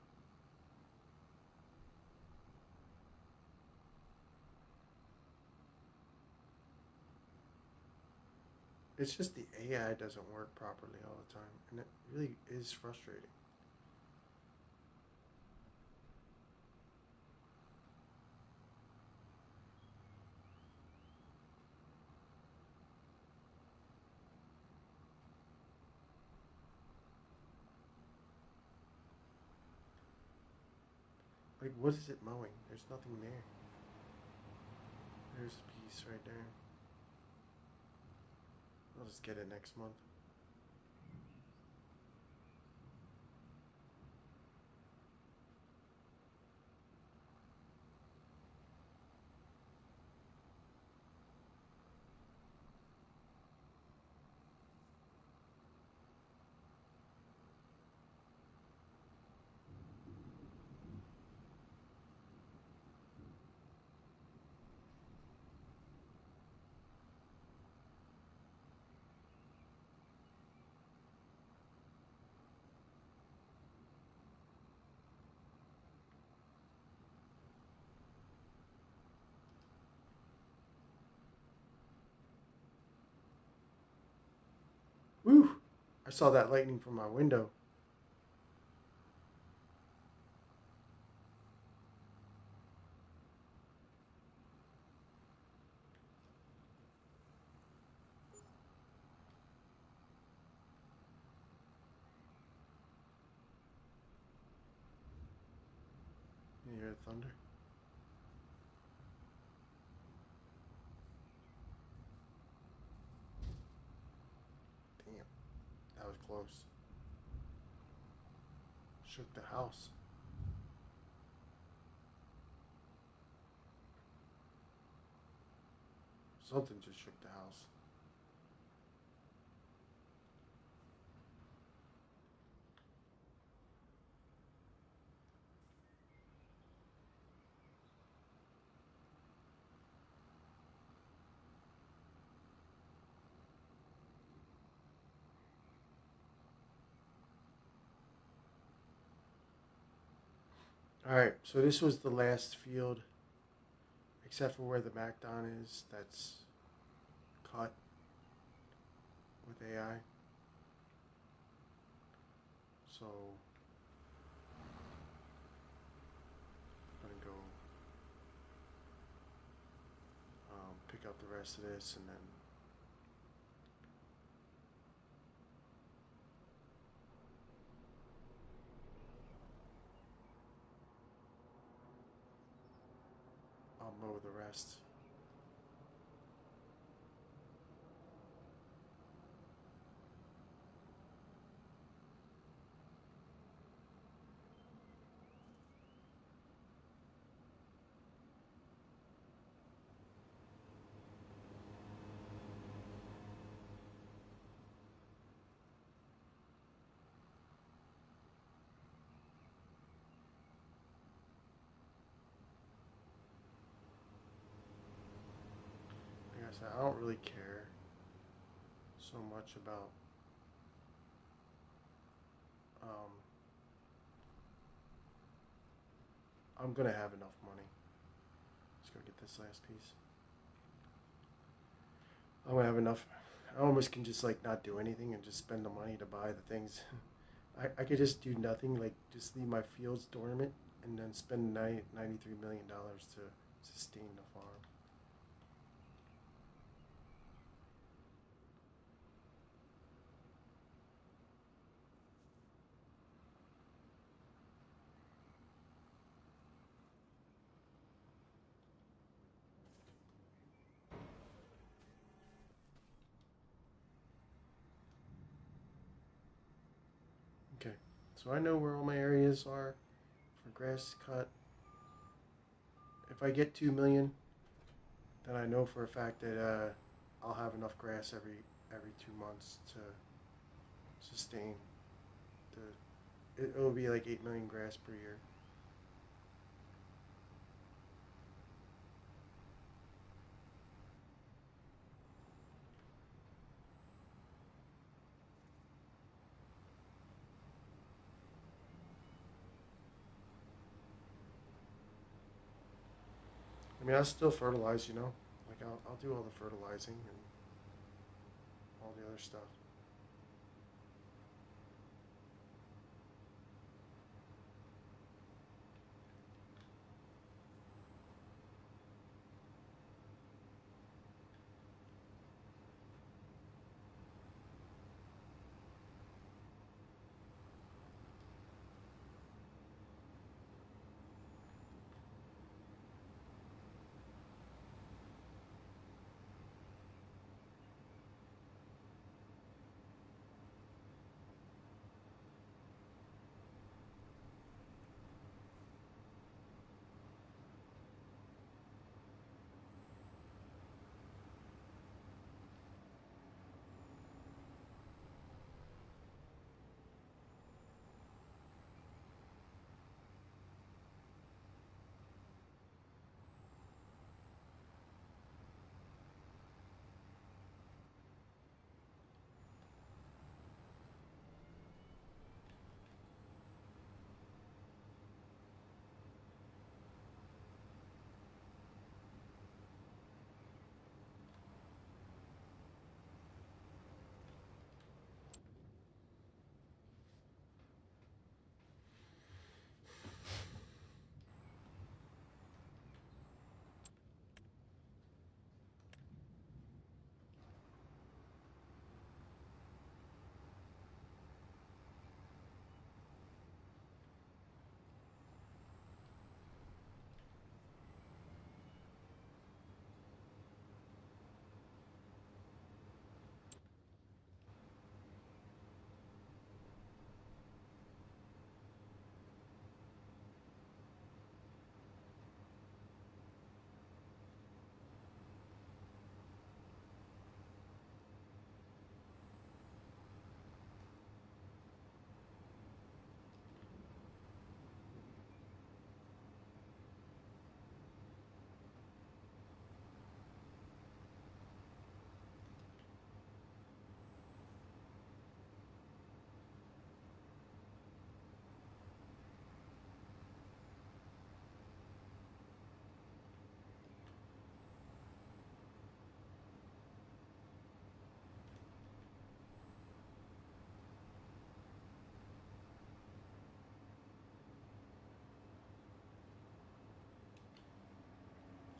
It's just the AI doesn't work properly all the time, and it really is frustrating. Like, what is it mowing? There's nothing there. There's a piece right there. I'll just get it next month. Woo! I saw that lightning from my window. You hear the thunder? Damn, that was close. Shook the house. Something just shook the house. Alright, so this was the last field, except for where the MacDon is, that's cut with AI. So, I'm gonna go pick up the rest of this and then I'll mow the rest. Like I said, I don't really care so much about um, I'm gonna have enough money. Let's go get this last piece. I'm gonna have enough. I almost can just like not do anything and just spend the money to buy the things. I could just do nothing, like just leave my fields dormant and then spend $93 million to sustain the farm. Okay, so I know where all my areas are for grass cut. If I get 2 million, then I know for a fact that I'll have enough grass every 2 months to sustain the. It'll be like 8 million grass per year. I mean, I'll still fertilize, you know. Like I'll do all the fertilizing and all the other stuff.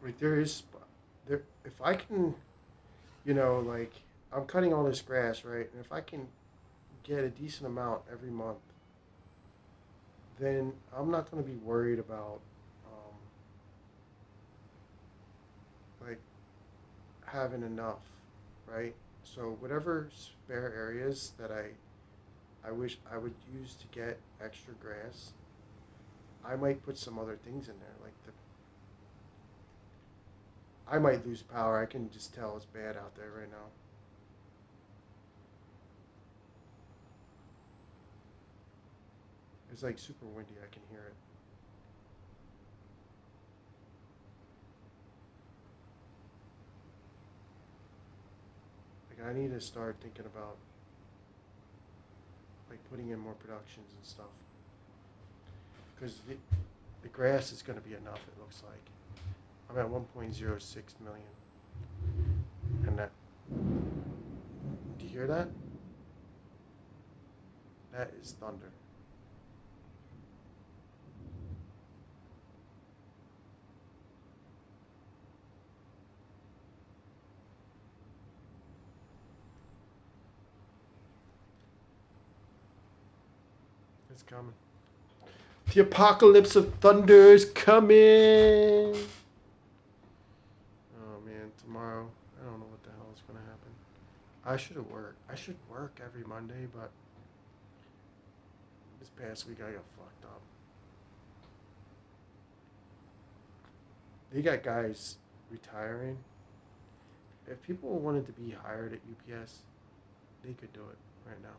Like there is, there. If I can, like I'm cutting all this grass, right? And if I can get a decent amount every month, then I'm not going to be worried about like having enough, right? So whatever spare areas that I wish I would use to get extra grass, I might put some other things in there. I might lose power. I can just tell it's bad out there right now. It's like super windy. I can hear it. Like I need to start thinking about like putting in more productions and stuff because the grass is going to be enough. It looks like I'm at 1.06 million, and that. Do you hear that? That is thunder. It's coming. The apocalypse of thunder is coming. Oh man, tomorrow I don't know what the hell is going to happen. I should have worked. I should work every Monday, but this past week I got fucked up. They got guys retiring. If people wanted to be hired at UPS, they could do it right now.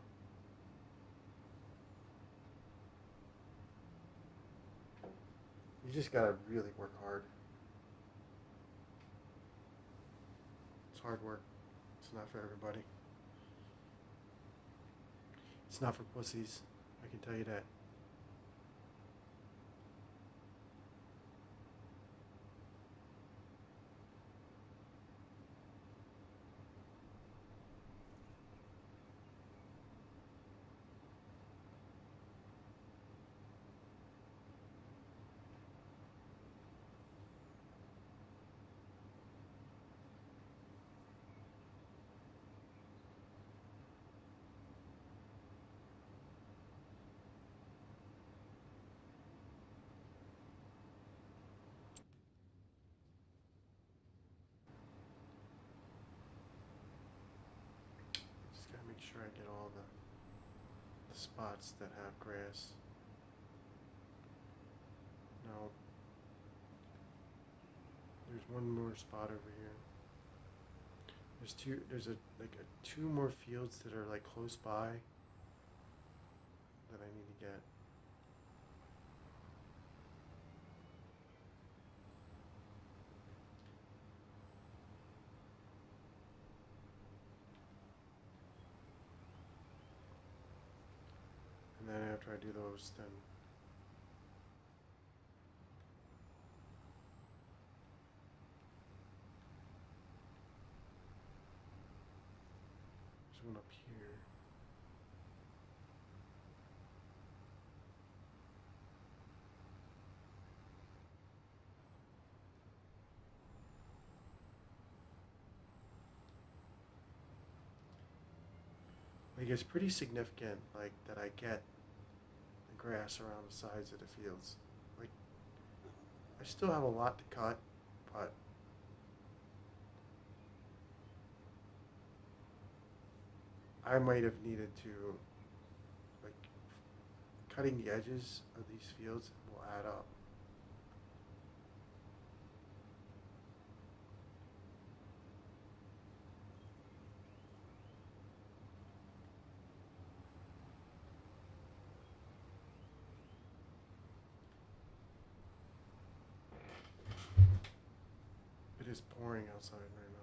You just gotta really work hard. It's hard work. It's not for everybody. It's not for pussies. I can tell you that. Just gotta make sure I get all the spots that have grass. Now, there's one more spot over here. There's two. There's two more fields that are like close by that I need to get. And then after I do those, then there's one up here. Like it's pretty significant, like that I get the grass around the sides of the fields. Like I still have a lot to cut, but I might have needed to like cutting the edges of these fields will add up. It is pouring outside right now.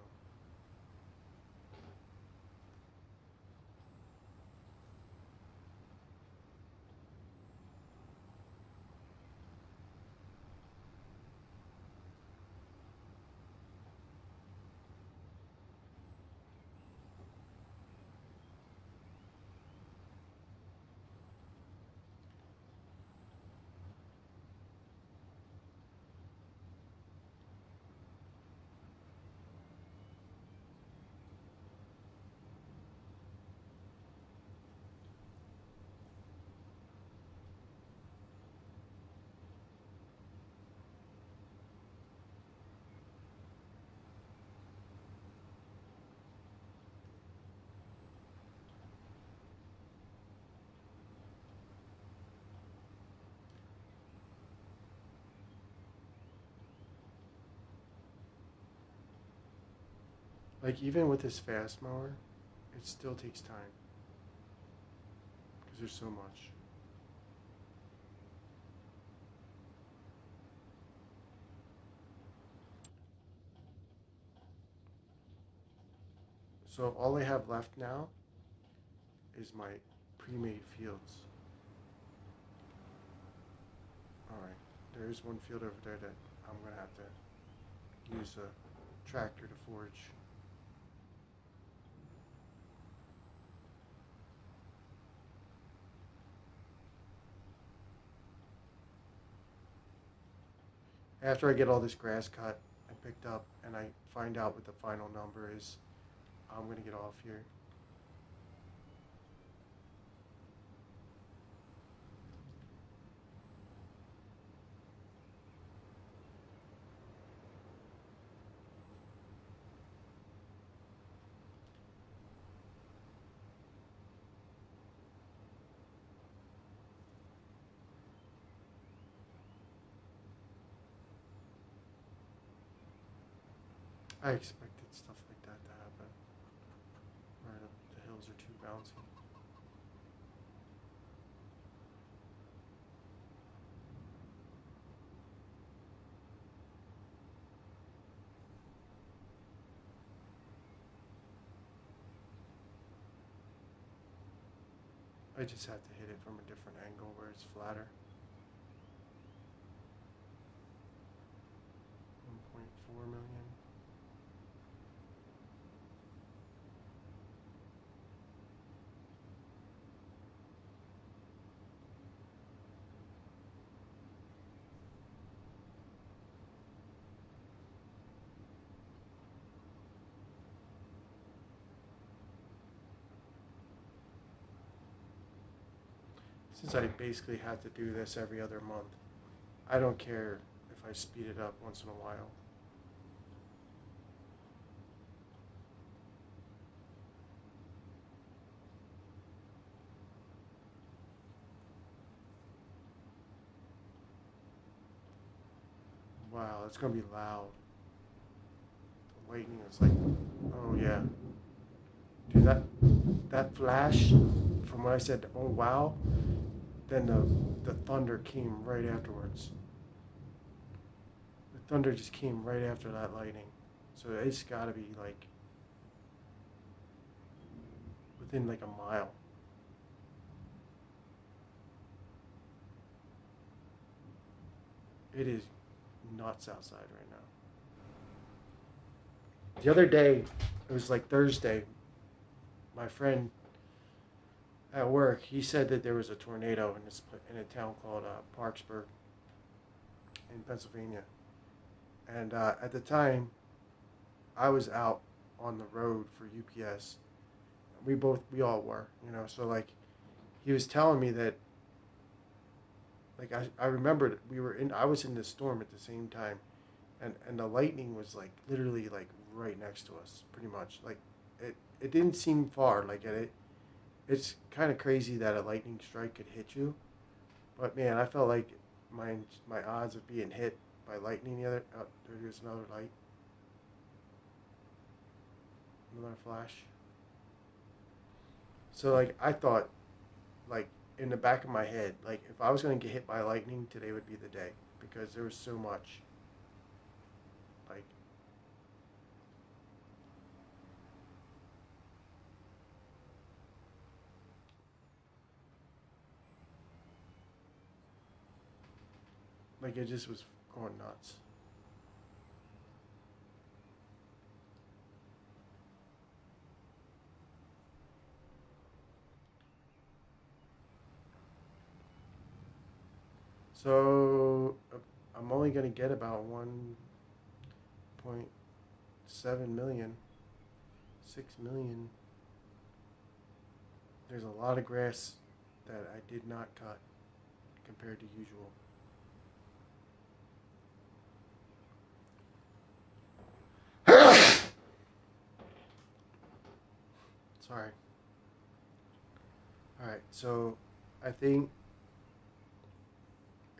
Like even with this fast mower, it still takes time because there's so much. So all I have left now is my pre-made fields. All right, there is one field over there that I'm gonna have to use a tractor to forage. After I get all this grass cut and picked up, and I find out what the final number is, I'm gonna get off here. I expected stuff like that to happen. Right up, the hills are too bouncy. I just have to hit it from a different angle where it's flatter. 1.4 million. Since I basically have to do this every other month, I don't care if I speed it up once in a while. Wow, it's gonna be loud. The lightning is like, oh yeah. Dude, that flash from when I said, oh wow, then the thunder came right afterwards. The thunder just came right after that lightning. So it's gotta be like within like a mile. It is nuts outside right now. The other day, it was like Thursday, my friend at work, he said that there was a tornado in a town called Parksburg in Pennsylvania. And at the time, I was out on the road for UPS. We all were, you know. So like, he was telling me that, like, I remembered I was in the storm at the same time, and the lightning was like literally like right next to us, pretty much. Like, it didn't seem far. Like it's kind of crazy that a lightning strike could hit you, but man, I felt like my odds of being hit by lightning the other. There's another light, another flash. So like I thought, like in the back of my head, like if I was gonna get hit by lightning, today would be the day because there was so much. Like it just was going nuts. So I'm only gonna get about 1.7 million, 6 million. There's a lot of grass that I did not cut compared to usual. Sorry. All right, so I think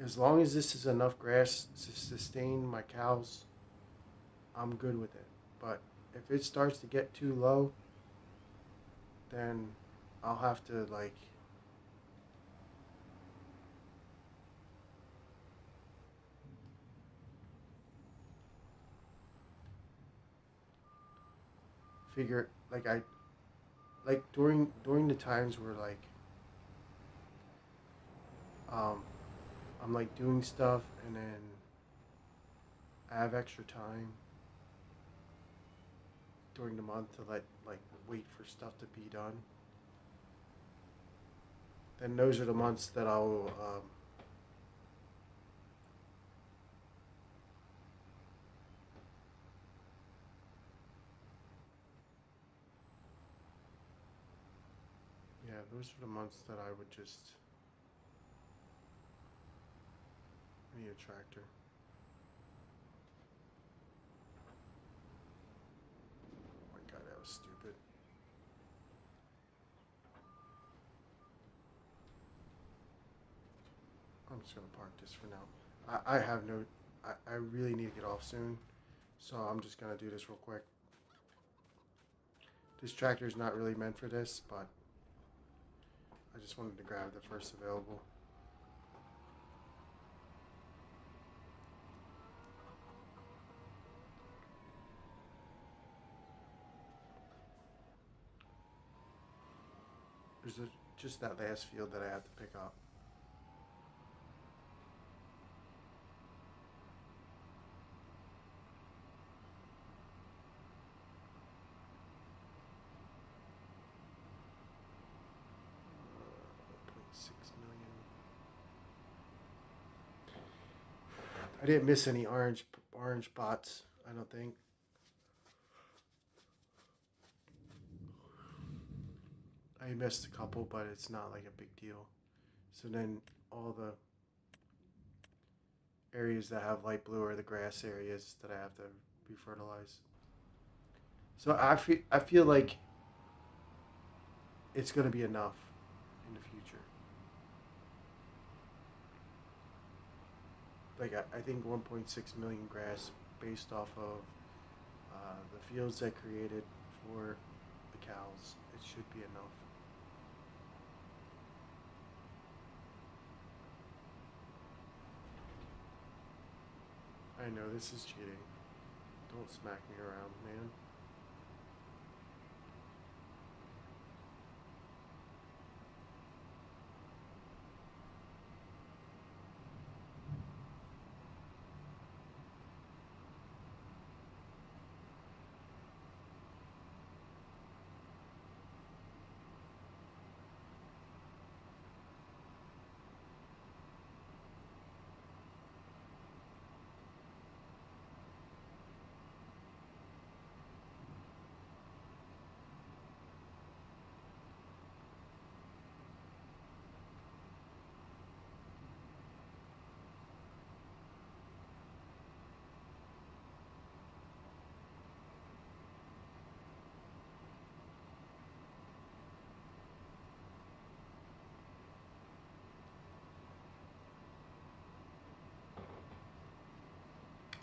as long as this is enough grass to sustain my cows, I'm good with it. But if it starts to get too low, then I'll have to like figure like I like during the times where like um I'm like doing stuff and then I have extra time during the month to let like wait for stuff to be done. Then those are the months that I'll yeah, those are the months that I would just need a tractor. Oh my god, that was stupid. I'm just gonna park this for now. I have no I really need to get off soon. So I'm just gonna do this real quick. This tractor is not really meant for this, but I just wanted to grab the first available. There's just that last field that I have to pick up. 1.6 million. I didn't miss any orange bots, I don't think. I missed a couple, but it's not like a big deal. So then all the areas that have light blue are the grass areas that I have to refertilize. So I feel like it's going to be enough in the future. Like I think 1.6 million grass based off of the fields I created for the cows. It should be enough. I know this is cheating. Don't smack me around, man.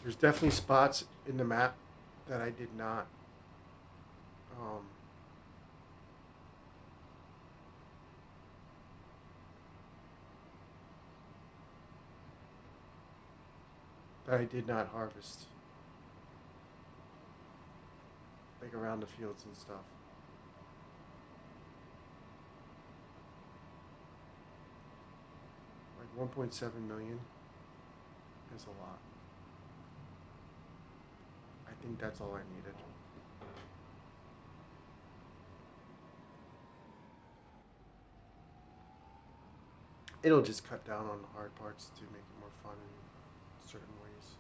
There's definitely spots in the map that I did not um, harvest, like around the fields and stuff. Like 1.7 million is a lot. I think that's all I needed. It'll just cut down on the hard parts to make it more fun in certain ways.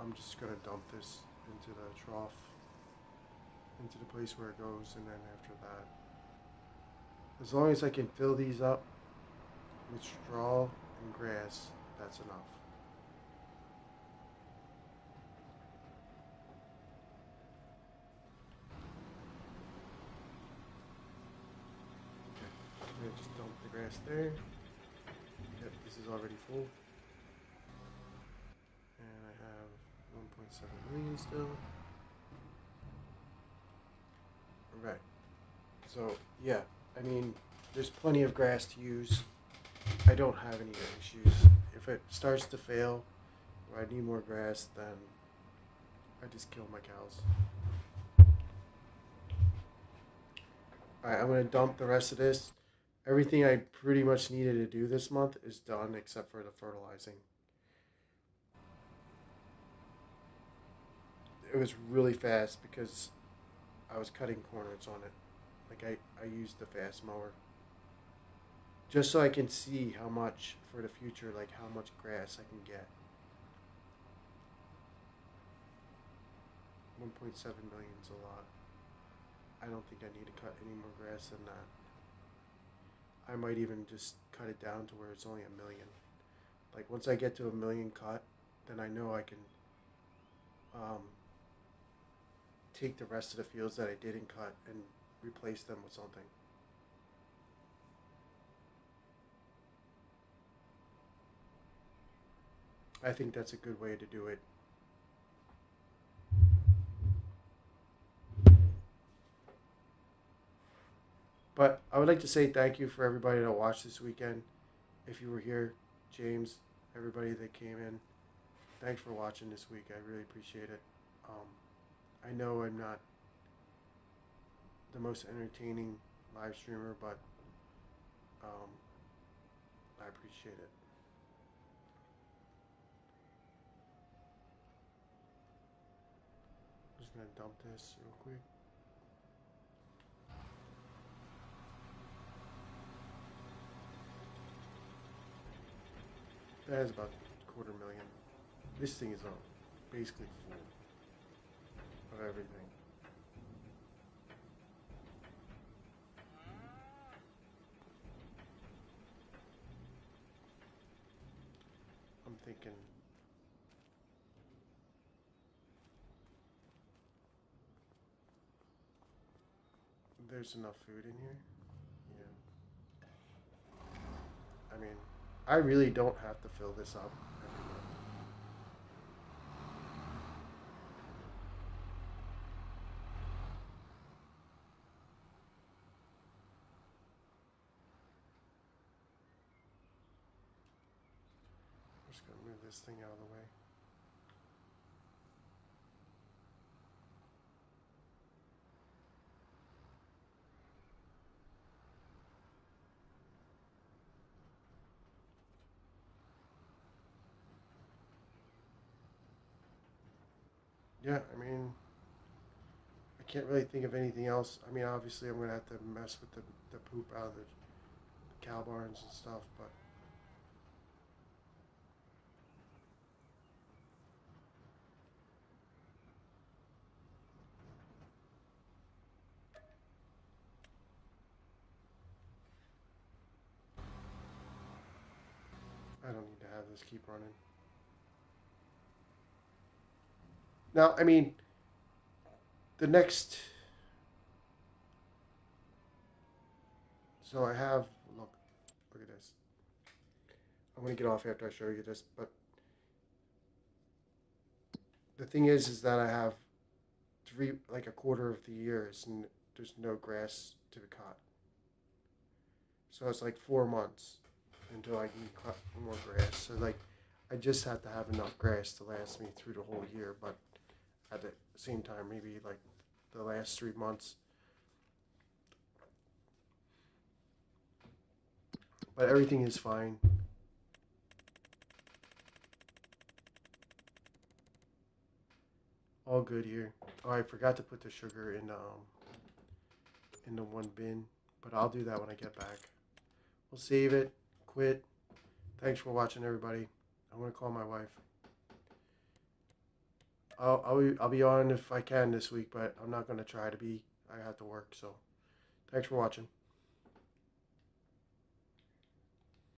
I'm just gonna dump this into the trough, into the place where it goes, and then after that, as long as I can fill these up with straw and grass, that's enough. Okay, I'm gonna just dump the grass there. Yep, this is already full. And I have 1.7 million still. Right. So yeah, I mean, there's plenty of grass to use. I don't have any issues. If it starts to fail, or I need more grass, then I just kill my cows. Alright, I'm gonna dump the rest of this. Everything I pretty much needed to do this month is done except for the fertilizing. It was really fast because I was cutting corners on it. Like I used the fast mower. Just so I can see how much for the future, like how much grass I can get. 1.7 million is a lot. I don't think I need to cut any more grass than that. I might even just cut it down to where it's only a million. Like once I get to a million cut, then I know I can um, take the rest of the fields that I didn't cut and replace them with something. I think that's a good way to do it. But I would like to say thank you for everybody that watched this weekend. If you were here, James, everybody that came in, thanks for watching this week. I really appreciate it. Um, I know I'm not the most entertaining live streamer, but um, I appreciate it. I'm just gonna dump this real quick. That is about a quarter million. This thing is basically full of everything. I'm thinking there's enough food in here. Yeah. I mean, I really don't have to fill this up every month. I'm just gonna move this thing out of the way. Yeah, I mean, I can't really think of anything else. I mean, obviously, I'm gonna have to mess with the poop out of the cow barns and stuff, but I don't need to have this keep running. Now, I mean, the next. So I have look at this. I'm gonna get off after I show you this, but the thing is that I have like a quarter of the year and there's no grass to be cut. So it's like 4 months until I can cut more grass. So like, I just have to have enough grass to last me through the whole year. But at the same time, maybe like the last 3 months. But everything is fine. All good here. Oh, I forgot to put the sugar in the one bin, but I'll do that when I get back. We'll save it. Quit. Thanks for watching, everybody. I'm gonna call my wife. I'll be on if I can this week, but I'm not gonna try to be. I have to work. So, thanks for watching.